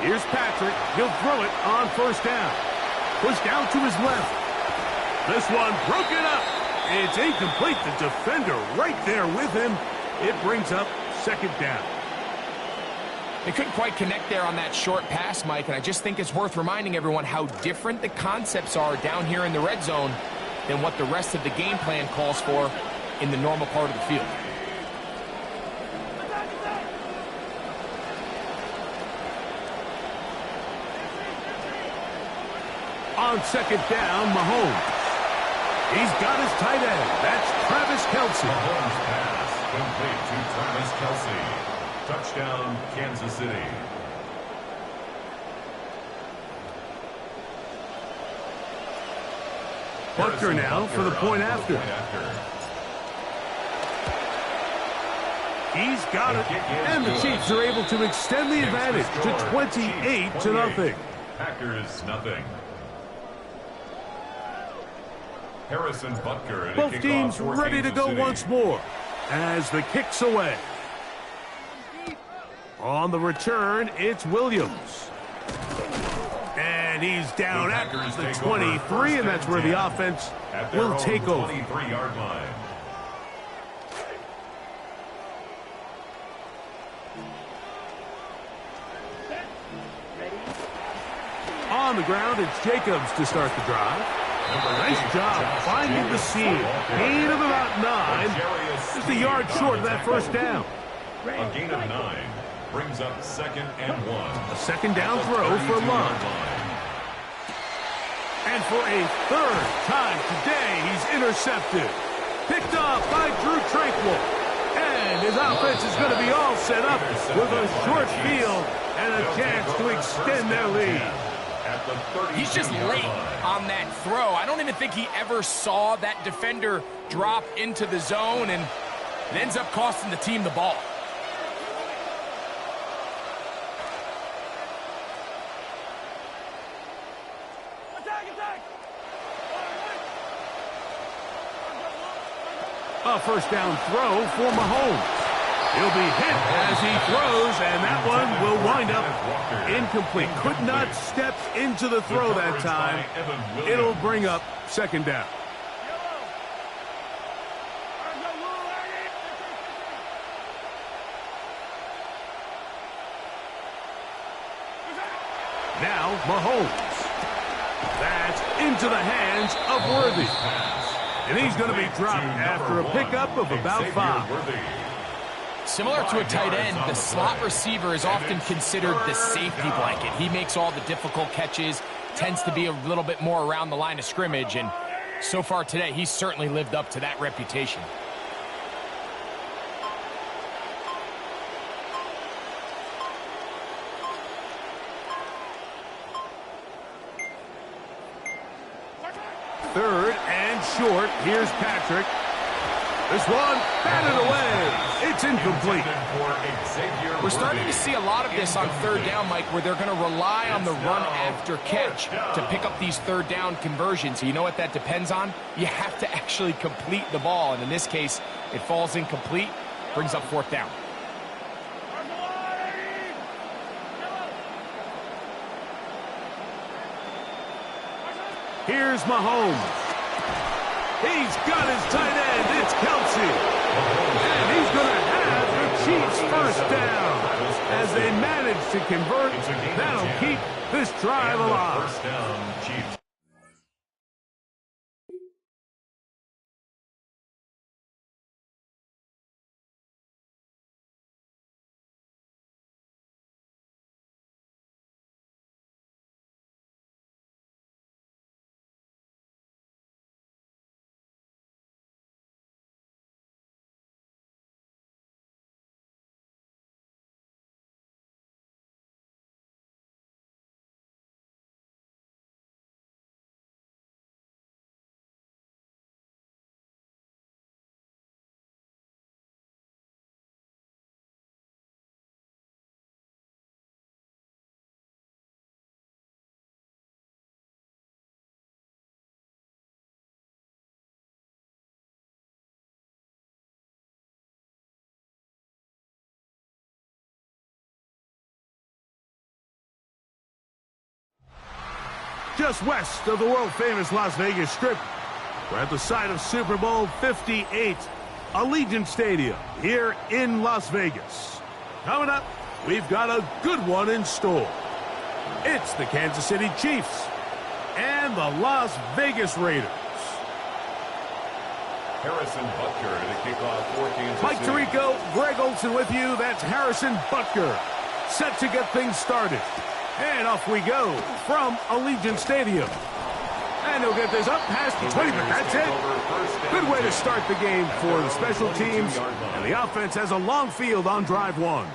Here's Patrick. He'll throw it on first down. Push down to his left. This one broken up. It's incomplete. The defender right there with him. It brings up second down. They couldn't quite connect there on that short pass, Mike, and I just think it's worth reminding everyone how different the concepts are down here in the red zone than what the rest of the game plan calls for in the normal part of the field. On second down, Mahomes. He's got his tight end. That's Travis Kelce. Mahomes pass complete to Travis Kelce. Touchdown, Kansas City. Butker now for the point after. He's got it. And the Chiefs are able to extend the advantage to 28-0. Packers nothing. Harrison Butker. Both teams ready to go once more as the kick's away. On the return, it's Williams. And he's down at the 23, and that's where the offense will take over. 23-yard line. On the ground, it's Jacobs to start the drive. Nice job finding the seam. Gain of about 9. Just a yard short of that first down. A gain of 9 brings up second and 1. A second down throw for Lund. And for a third time today, he's intercepted. Picked off by Drew Tranquil. And his offense is going to be all set up with a short field and a chance to extend their lead. He's just late on that throw. I don't even think he ever saw that defender drop into the zone, and it ends up costing the team the ball. A first down throw for Mahomes. He'll be hit as he throws, and that one will wind up incomplete. Could not step into the throw that time. It'll bring up second down. Now Mahomes. That's into the hands of Worthy. And he's going to be dropped after a pickup of about 5. Similar to a tight end, the slot receiver is often considered the safety blanket. He makes all the difficult catches, tends to be a little bit more around the line of scrimmage, and so far today, he's certainly lived up to that reputation. short. Here's Patrick. This one batted away. It's incomplete. We're starting to see a lot of this on third down, Mike, where they're going to rely on the run after catch to pick up these third down conversions. You know what that depends on? You have to actually complete the ball, and in this case, it falls incomplete, brings up fourth down. Here's Mahomes. He's got his tight end. It's Kelsey. And he's going to have the Chiefs first down. As they manage to convert, that'll keep this drive alive. First down, Chiefs. Just west of the world-famous Las Vegas Strip, we're at the site of Super Bowl 58, Allegiant Stadium, here in Las Vegas. Coming up, we've got a good one in store. It's the Kansas City Chiefs and the Las Vegas Raiders. Harrison Butker to kick off for Kansas Mike City. Tirico, Greg Olson with you. That's Harrison Butker, set to get things started. And off we go from Allegiant Stadium. And he'll get this up past the 20, but that's it. Good way to start the game for the special teams. And the offense has a long field on drive one.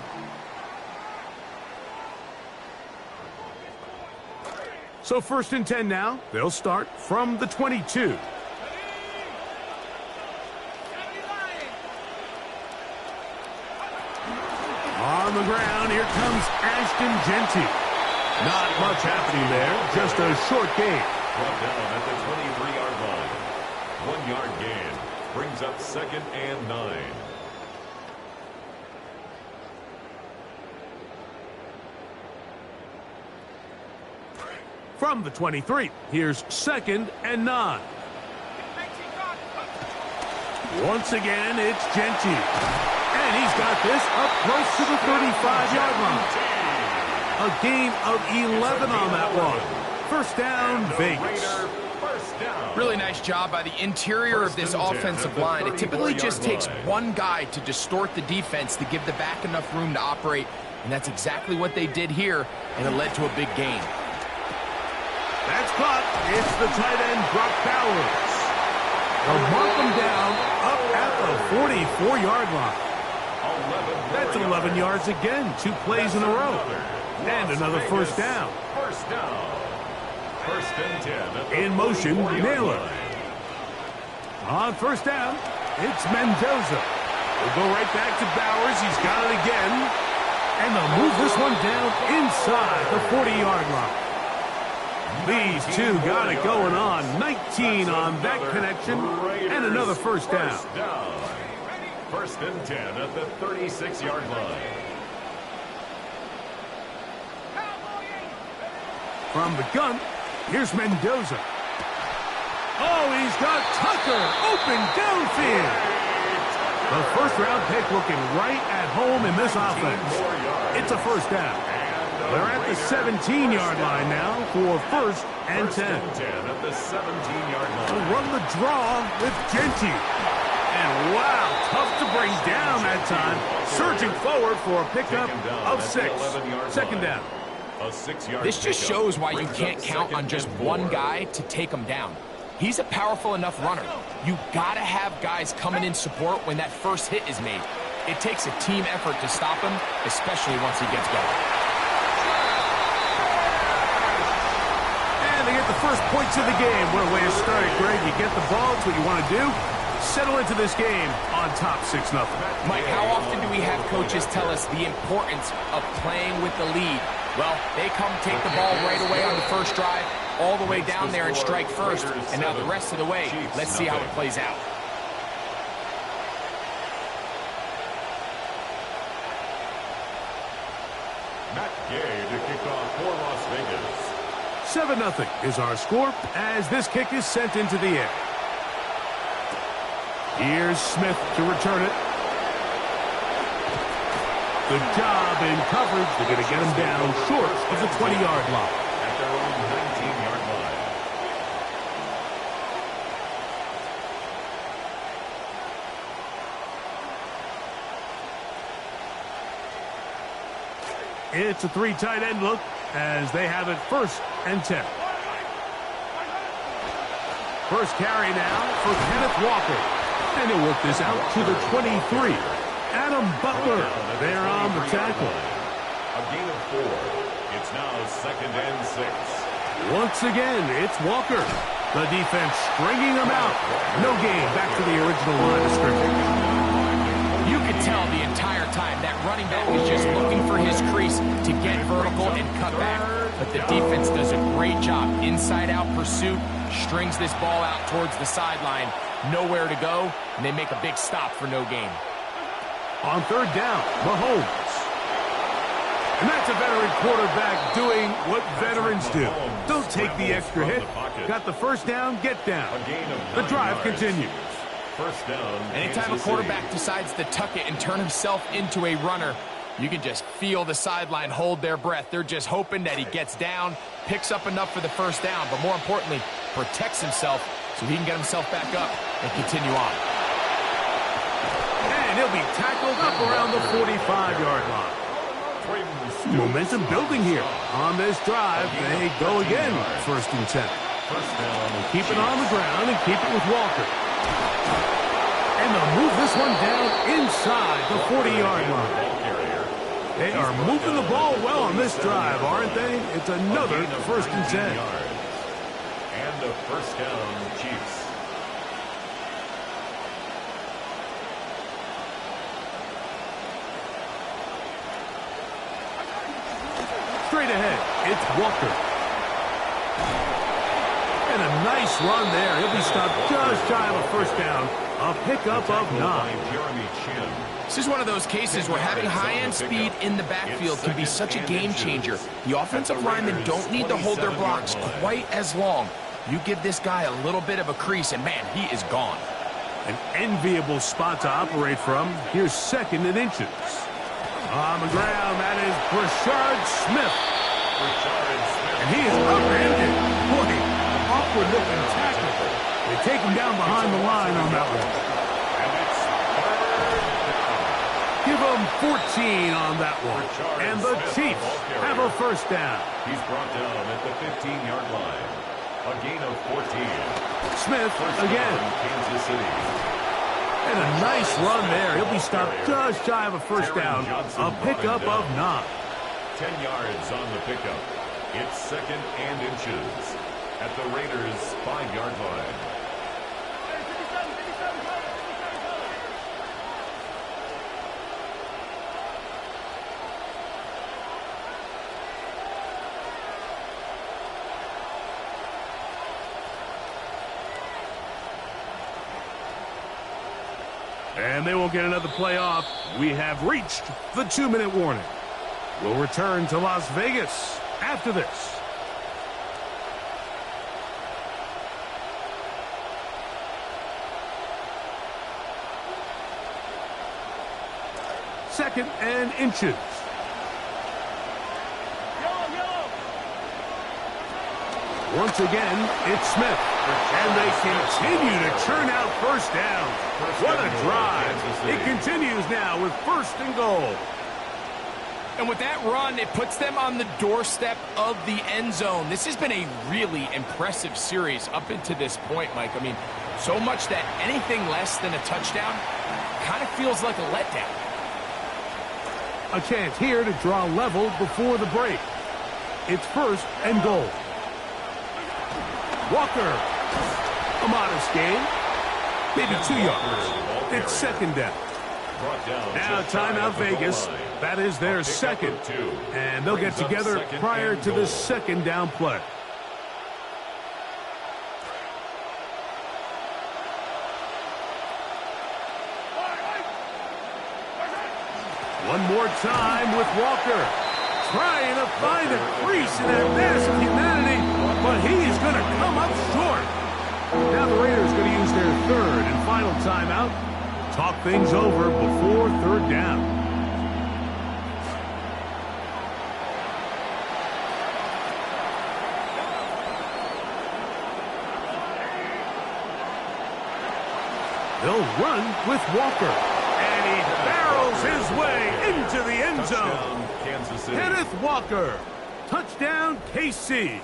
So 1st and 10 now. They'll start from the 22. On the ground, here comes Ashton Genty. Not much happening there, just a short gain. Brought down at the 23-yard line. 1 yard gain brings up 2nd and 9. From the 23, here's 2nd and 9. Once again, it's Genty. And he's got this up close to the 35-yard line. A gain of 11 on that one. First down, Vegas. Really nice job by the interior of this offensive line. It typically just takes one guy to distort the defense to give the back enough room to operate, and that's exactly what they did here, and it led to a big gain. That's caught. It's the tight end, Brock Bowers. They'll mark him down up at the 44-yard line. That's 11 yards again, 2 plays in a row. And another first down. First down. 1st and 10. In motion, Naylor. On first down, it's Mendoza. We'll go right back to Bowers. He's got it again. And they'll move this one down inside the 40-yard line. These two got it going on. 19 on that connection. And another first down. 1st and 10 at the 36-yard line. From the gun, here's Mendoza. Oh, he's got Tucker open downfield. The first-round pick looking right at home in this offense. It's a first down. They're at the 17-yard line now for 1st and 10. At the 17-yard line. They'll run the draw with Genty. And wow, tough to bring down that time. Surging forward for a pickup of 6. 2nd down. This just shows why you can't count on just one guy to take him down. He's a powerful enough runner. You got to have guys coming in support when that first hit is made. It takes a team effort to stop him, especially once he gets going. And they get the first points of the game. What a way to start it, Greg. You get the ball. It's what you want to do. Settle into this game on top 6-0. Mike, how often do we have coaches tell us the importance of playing with the lead? Well, they come take the ball right away on the first drive, all the way down there and strike first. And now the rest of the way, let's see how it plays out. To kick off for Las Vegas. 7-0 is our score as this kick is sent into the air. Here's Smith to return it. Good job in coverage. They're going to get him down short of the 20-yard line. At their own 19-yard line. It's a 3 tight end look as they have it 1st and 10. First carry now for Kenneth Walker. And he'll work this out to the 23. Adam Butler there on the tackle. A gain of 4. It's now 2nd and 6. Once again, it's Walker. The defense stringing him out. No gain. Back to the original line of scrimmage. You could tell the entire time that running back is just looking for his crease to get vertical and cut back. But the defense does a great job. Inside-out pursuit, strings this ball out towards the sideline. Nowhere to go, and they make a big stop for no gain. On 3rd down, Mahomes. And that's a veteran quarterback doing what veterans do. Don't take the extra hit. Got the first down, get down. The drive continues. First down. Anytime a quarterback decides to tuck it and turn himself into a runner, you can just feel the sideline hold their breath. They're just hoping that he gets down, picks up enough for the first down, but more importantly, protects himself so he can get himself back up and continue on. And he'll be tackled up around the 45-yard line. Momentum building here on this drive. They go again, 1st and 10. Keep it on the ground and keep it with Walker. And they'll move this one down inside the 40-yard line. They are moving the ball well on this drive, aren't they? It's another 1st and 10. And a first down, Chiefs. Straight ahead, it's Walker. And a nice run there. He'll be stopped just shy of a first down. A pickup of 9. This is one of those cases where having high-end speed in the backfield can be such a game changer. The offensive linemen don't need to hold their blocks quite as long. You give this guy a little bit of a crease, and man, he is gone. An enviable spot to operate from. Here's 2nd and inches. On the ground, that is Brashard Smith. And he is upended. Boy, awkward-looking tackle. They take him down behind the line on that one. Give him 14 on that one. And the Chiefs have a first down. He's brought down at the 15-yard line. A gain of 14. Smith again. Kansas City. And a nice run there. He'll be stopped just shy of a first down. A pickup of 9. 10 yards on the pickup. It's 2nd and inches at the Raiders' 5-yard line. And they won't get another play off. We have reached the 2-minute warning. We'll return to Las Vegas after this. Second and inches. Once again, it's Smith. And they continue to churn out first down. What a drive. It continues now with 1st and goal. And with that run, it puts them on the doorstep of the end zone. This has been a really impressive series up into this point, Mike. I mean, so much that anything less than a touchdown kind of feels like a letdown. A chance here to draw level before the break. It's 1st and goal. Walker. A modest gain. Maybe 2 yards. It's second down. Now timeout Vegas. That is their second. And they'll get together prior to the second down play. One more time with Walker. Trying to find a crease in that mass of humanity, but he's going to come up short. Now the Raiders going to use their third and final timeout. Talk things over before third down. They'll run with Walker. And he barrels his way into the end zone. Kenneth Walker. Touchdown, KC.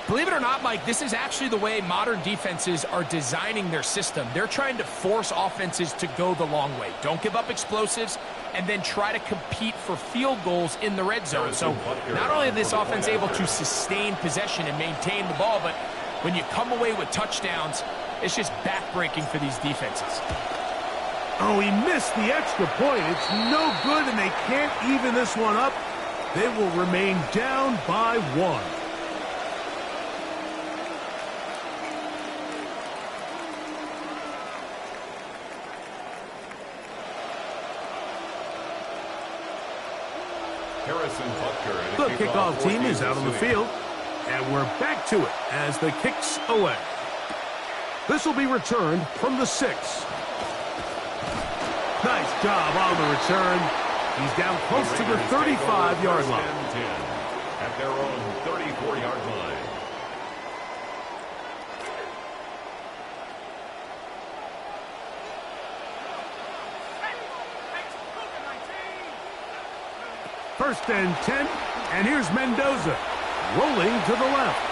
Believe it or not, Mike, this is actually the way modern defenses are designing their system. They're trying to force offenses to go the long way. Don't give up explosives, and then try to compete for field goals in the red zone. So not only is this offense able to sustain possession and maintain the ball, but when you come away with touchdowns, it's just backbreaking for these defenses. Oh, he missed the extra point. It's no good, and they can't even this one up. They will remain down by 1. The kickoff team is out on the field, and we're back to it as the kick's away. This will be returned from the 6. Nice job on the return. He's down close to the 35-yard line. At their own 34-yard line. First and 10, and here's Mendoza rolling to the left.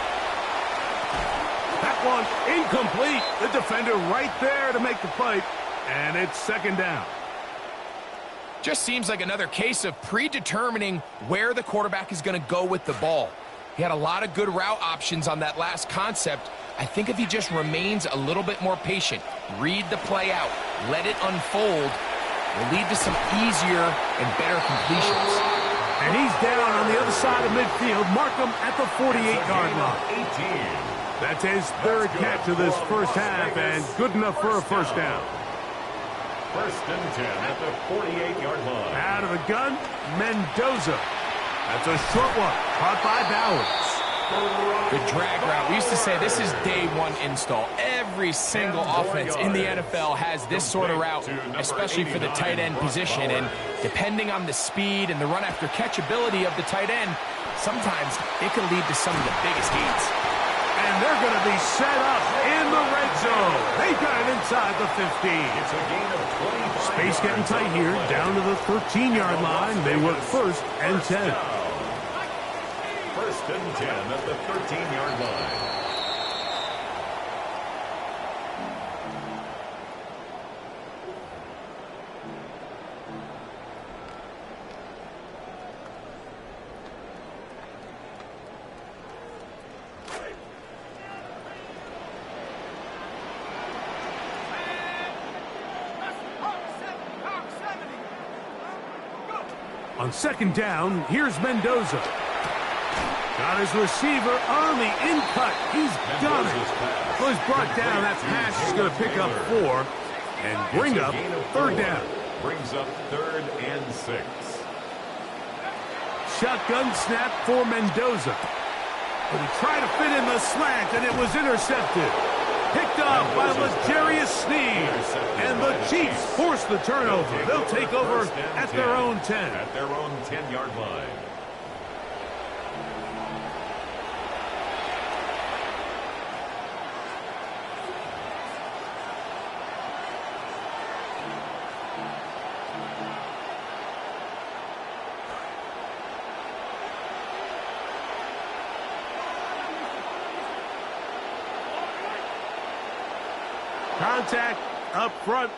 That one incomplete. The defender right there to make the fight, and it's second down. Just seems like another case of predetermining where the quarterback is going to go with the ball. He had a lot of good route options on that last concept. I think if he just remains a little bit more patient, read the play out, let it unfold, will lead to some easier and better completions. And he's down on the other side of midfield. Mark him at the 48-yard line. 18. That's his third catch of this first half, and good enough for a first down. First and 10 at the 48-yard line. Out of the gun, Mendoza. That's a short one, caught by Bowers. The drag route. We used to say this is day one install. Every single offense in the NFL has this sort of route, especially for the tight end position. And depending on the speed and the run after catch ability of the tight end, sometimes it can lead to some of the biggest gains. And they're going to be set up in the red zone. They've got it inside the 15. It's a gain of 25. Space getting tight here, down to the 13-yard line. They work first and 10. First and 10 at the 13-yard line. On second down, here's Mendoza. Got his receiver on the in-cut. He's got it. So he's brought down. That pass is going to pick up 4 and bring up third down. Brings up third and 6. Shotgun snap for Mendoza. But he tried to fit in the slant, and it was intercepted. Picked up by L'Jarius Sneed. And the Chiefs force the turnover. They'll take over at their own 10. At their own 10-yard line. Contact up front.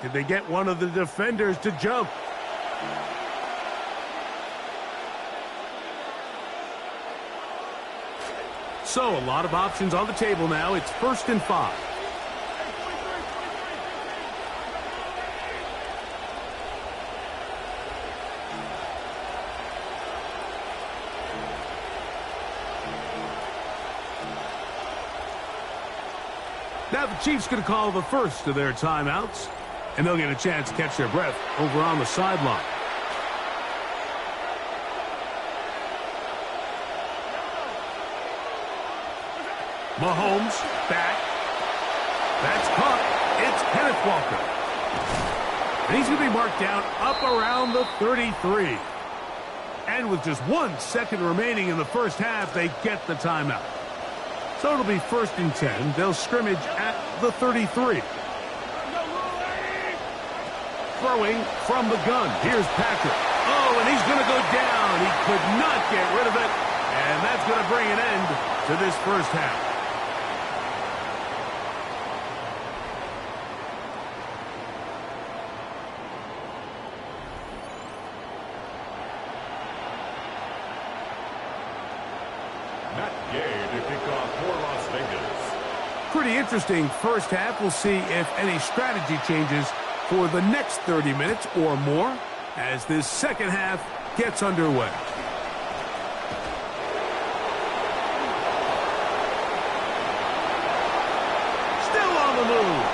Did they get one of the defenders to jump? So, a lot of options on the table now. It's 1st and 5. Now the Chiefs going to call the first of their timeouts, and they'll get a chance to catch their breath over on the sideline. Mahomes back. That's caught. It's Kenneth Walker. And he's going to be marked down up around the 33. And with just 1 second remaining in the first half, they get the timeout. So it'll be 1st and 10. They'll scrimmage at the 33. Throwing from the gun. Here's Patrick. Oh, and he's going to go down. He could not get rid of it. And that's going to bring an end to this first half. Pretty interesting first half. We'll see if any strategy changes for the next 30 minutes or more as this second half gets underway. Still on the move.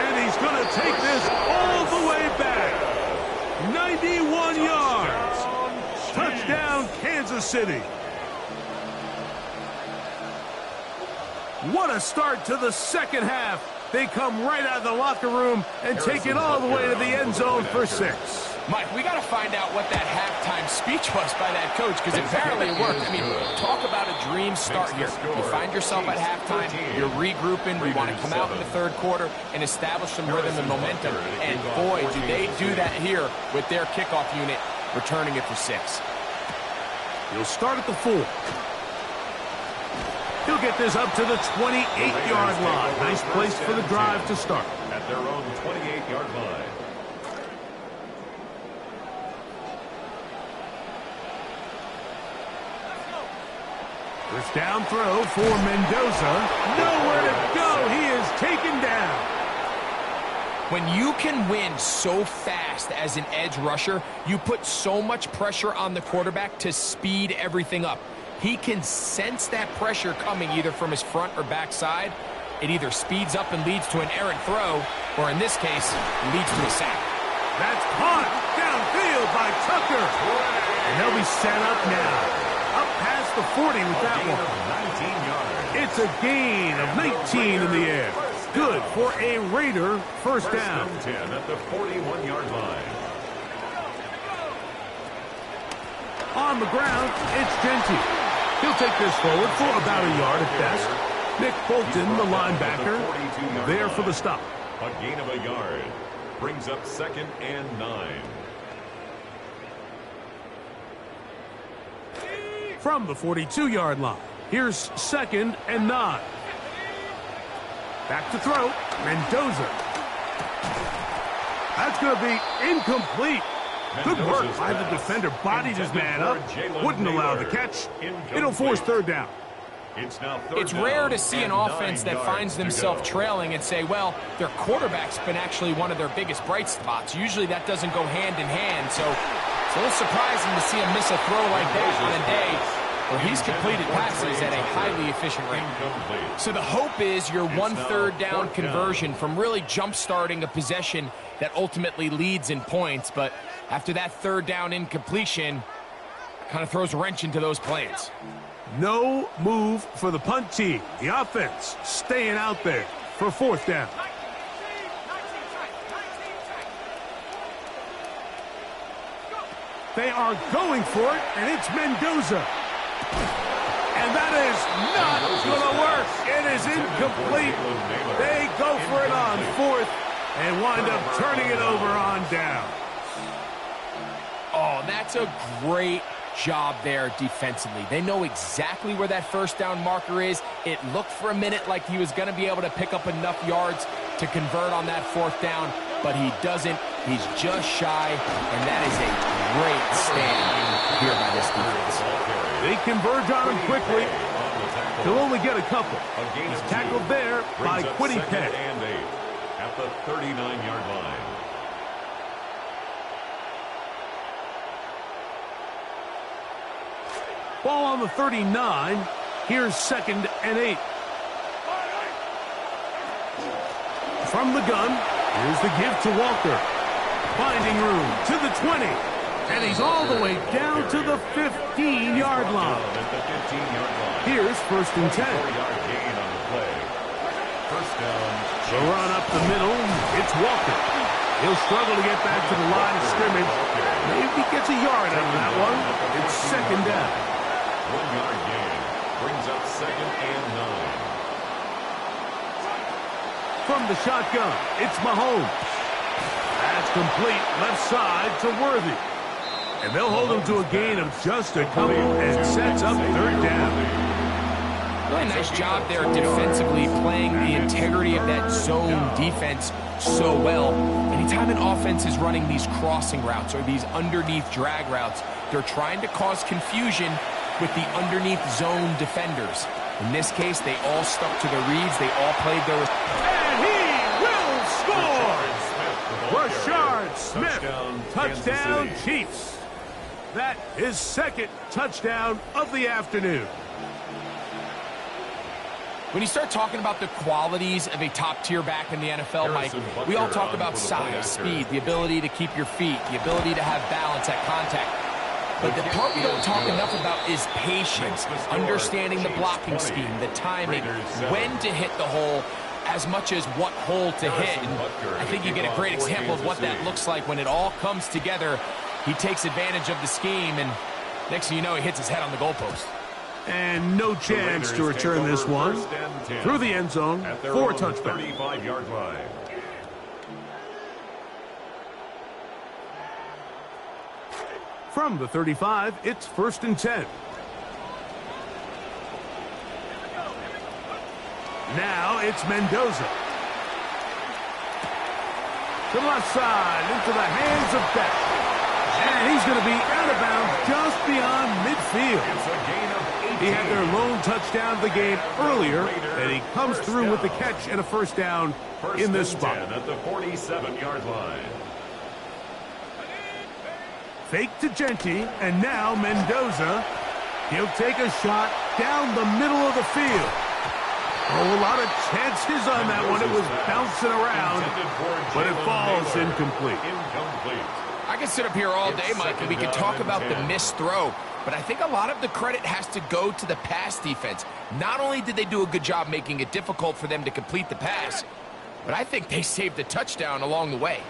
And he's going to take this all the way back. 91 yards. Touchdown, Kansas City. What a start to the second half. They come right out of the locker room and take it all the way to the end zone for 6. Mike, we got to find out what that halftime speech was by that coach, because apparently it worked. I mean, talk about a dream start here. You find yourself at halftime, you're regrouping, you want to come out in the third quarter and establish some rhythm and momentum. And boy, do they do that here with their kickoff unit, returning it for 6. He'll start at the 4. He'll get this up to the 28-yard line. Nice place for the drive to start. At their own 28-yard line. First down throw for Mendoza. Nowhere to go. He is taken down. When you can win so fast as an edge rusher, you put so much pressure on the quarterback to speed everything up. He can sense that pressure coming either from his front or back side. It either speeds up and leads to an errant throw, or in this case, leads to a sack. That's caught downfield by Tucker. And they'll be set up now. Up past the 40 with that one. 19 yards. It's a gain of 19 in the air. Good for a Raider first down. 10 at the 41-yard line. On the ground, it's Gentile. He'll take this forward for about a yard at best. Nick Bolton, the linebacker, there for the stop. A gain of a yard. Brings up 2nd and 9. From the 42-yard line, here's 2nd and 9. Back to throw, Mendoza. That's going to be incomplete. Good work by the defender. Bodied his man up. Wouldn't allow the catch. It'll force 3rd down. It's rare to see an offense that finds themselves trailing and say, well, their quarterback's been actually one of their biggest bright spots. Usually that doesn't go hand in hand. So it's a little surprising to see him miss a throw like that on a day where he's completed passes at a highly efficient rate. So the hope is your 1/3 down conversion from really jump-starting a possession that ultimately leads in points. But after that 3rd down incompletion, kind of throws a wrench into those plans. No move for the punt team. The offense staying out there for 4th down. They are going for it, and it's Mendoza. And that is not going to work. It is incomplete. They go for it on 4th and wind up turning it over on down. Oh, that's a great job there defensively. They know exactly where that 1st down marker is. It looked for a minute like he was going to be able to pick up enough yards to convert on that 4th down, but he doesn't. He's just shy, and that is a great stand here by this defense. They converge on him quickly. He'll only get a couple. He's tackled there by Quiddy Peck. At the 39-yard line. Ball on the 39. Here's 2nd and 8. From the gun, here's the give to Walker. Finding room to the 20. And he's all the way down to the 15-yard line. Here's 1st and 10. 4-yard gain on the play. First down. The run up the middle. It's Walker. He'll struggle to get back to the line of scrimmage. Maybe he gets a yard out of that one. It's 2nd down. 1-yard gain. Brings up 2nd and 9. From the shotgun, it's Mahomes. That's complete left side to Worthy. And they'll hold him to a gain of just a couple and sets up 3rd down. Really nice job there defensively, playing the integrity of that zone defense so well. Anytime an offense is running these crossing routes or these underneath drag routes, they're trying to cause confusion with the underneath zone defenders. In this case, they all stuck to their reads. They all played their... And he will score! Rashard Smith, touchdown Chiefs. That is 2nd touchdown of the afternoon. When you start talking about the qualities of a top-tier back in the NFL, Mike, we all talk about size, speed, the ability to keep your feet, the ability to have balance at contact. But the part we don't talk enough about is patience, understanding the blocking scheme, the timing, when to hit the hole, as much as what hole to hit. And I think you get a great example of what that looks like when it all comes together. He takes advantage of the scheme, and next thing you know, he hits his head on the goalpost. And no chance to return this one. Through the end zone for a touchdown. 35-yard line. From the 35, it's 1st and 10. Now it's Mendoza. To the left side, into the hands of Beck. And he's going to be out of bounds just beyond midfield. It's a gain of 18. He had their lone touchdown of the game earlier, and he comes through with the catch and a 1st down in this spot. At the 47-yard line. Fake to Genti, and now Mendoza. He'll take a shot down the middle of the field. Oh, a lot of chances on that one. It was bouncing around, but it falls incomplete. I can sit up here all day, Mike, and we can talk about the missed throw, but I think a lot of the credit has to go to the pass defense. Not only did they do a good job making it difficult for them to complete the pass, but I think they saved a touchdown along the way.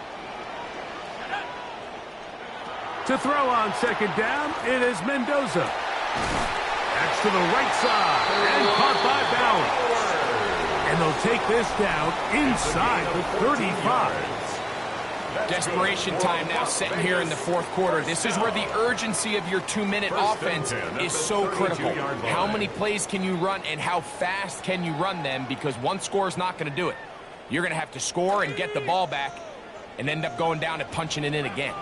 To throw on 2nd down, it is Mendoza. That's to the right side, and caught by Bauer. And they'll take this down inside the 35. Desperation time now setting here in the 4th quarter. This is where the urgency of your 2-minute offense is so critical. How many plays can you run and how fast can you run them? Because one score is not going to do it. You're going to have to score and get the ball back and end up going down and punching it in again.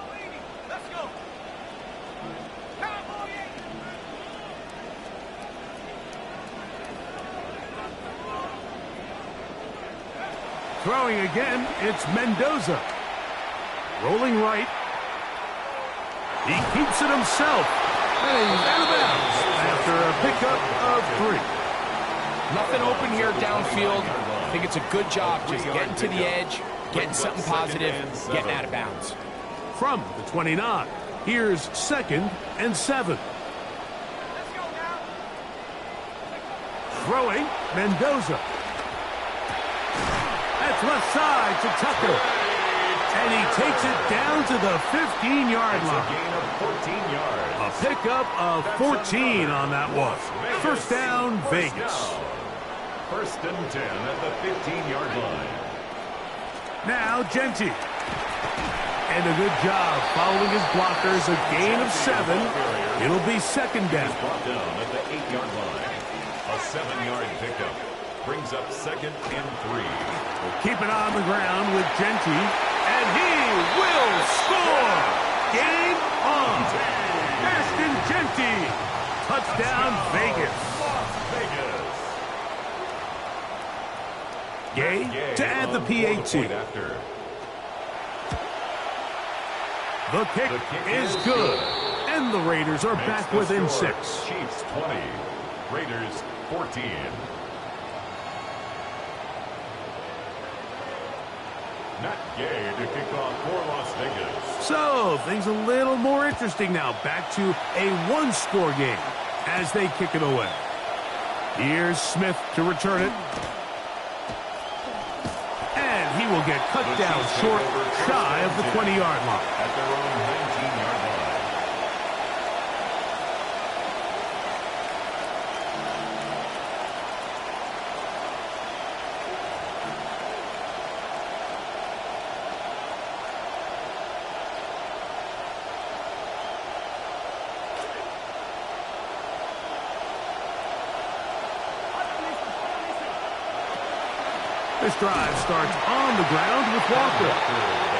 Throwing again, it's Mendoza. Rolling right. He keeps it himself. And he's out of bounds after a pickup of 3. Nothing open here downfield. I think it's a good job just getting to the edge, getting something positive, getting out of bounds. From the 29, here's 2nd and 7. Throwing, Mendoza. That's left side to Tucker. And he takes it down to the 15-yard line. A gain of 14 yards. A pickup of 14 on that one. 1st down, Vegas. 1st and 10 at the 15-yard line. Now Genti. And a good job following his blockers. A gain of 7. It'll be 2nd down. Brought down at the 8-yard line. A 7-yard pickup. Brings up 2nd and 3. We'll keep it on the ground with Genti. And he will Touchdown, Vegas. Las Vegas. Gay to add the PAT. The kick is good. And the Raiders are back within 6. Chiefs 20, Raiders 14. Not Gay to kick off for Las Vegas. So, things a little more interesting now. Back to a one-score game as they kick it away. Here's Smith to return it. And he will get cut down short, shy of the 20-yard line. At their own 19-yard line. This drive starts on the ground with Walker.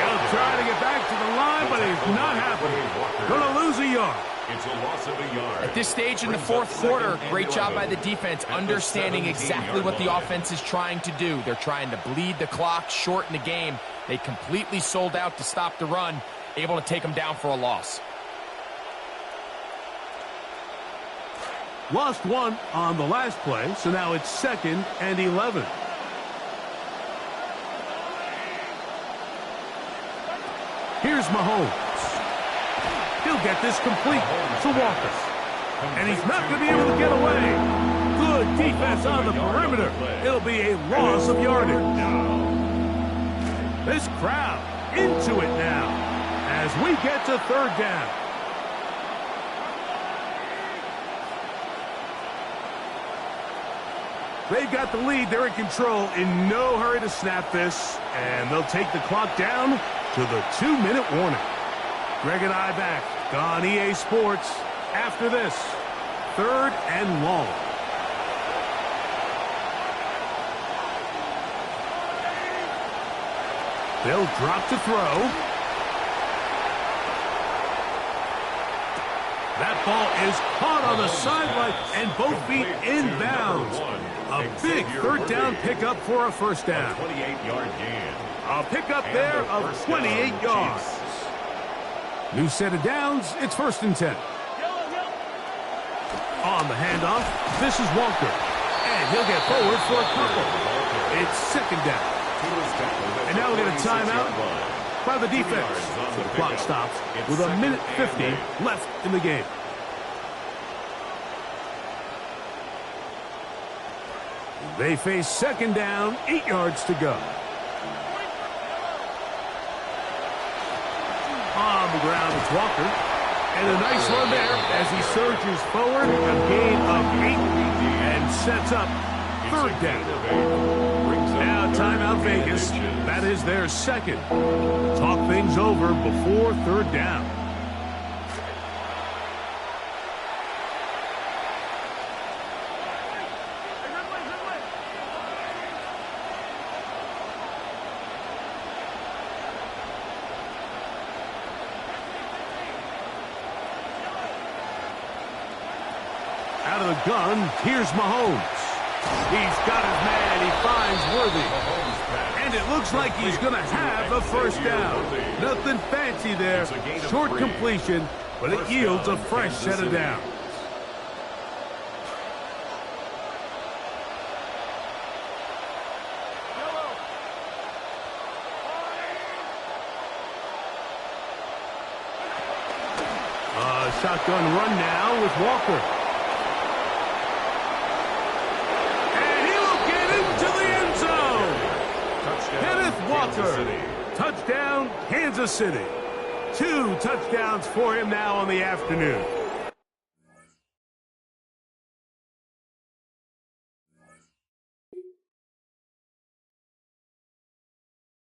He'll try to get back to the line, but it's not happening. Going to lose a yard. It's a loss of a yard. At this stage in the fourth quarter, great job by the defense, understanding exactly what the offense is trying to do. They're trying to bleed the clock, shorten the game. They completely sold out to stop the run, able to take them down for a loss. Lost one on the last play, so now it's 2nd and 11. Here's Mahomes. He'll get this complete to Walker. And he's not going to be able to get away. Good defense on the perimeter. It'll be a loss of yardage. This crowd into it now as we get to 3rd down. They've got the lead. They're in control. In no hurry to snap this. And they'll take the clock down to the 2-minute warning. Greg and I back on EA Sports after this. 3rd and long. They'll drop to throw. That ball is caught on the sideline and both feet inbounds. A big 3rd down pickup for a 1st down. 28-yard gain. A pickup there of 28 yards. New set of downs. It's 1st and 10. On the handoff, this is Walker. And he'll get forward for a couple. It's 2nd down. And now we get a timeout by the defense. So the clock stops with 1:50 left in the game. They face 2nd down, 8 yards to go. On the ground, it's Walker. And a nice run there as he surges forward, a gain of 8, and sets up 3rd down. Now timeout Vegas. That is their 2nd. Talk things over before 3rd down. Out of the gun, here's Mahomes. He's got his man. He finds Worthy. And it looks like he's going to have a 1st down. Nothing fancy there. Short completion, but it yields a fresh set of downs. A shotgun run now with Walker. Walker. Touchdown, Kansas City. 2 touchdowns for him now on the afternoon.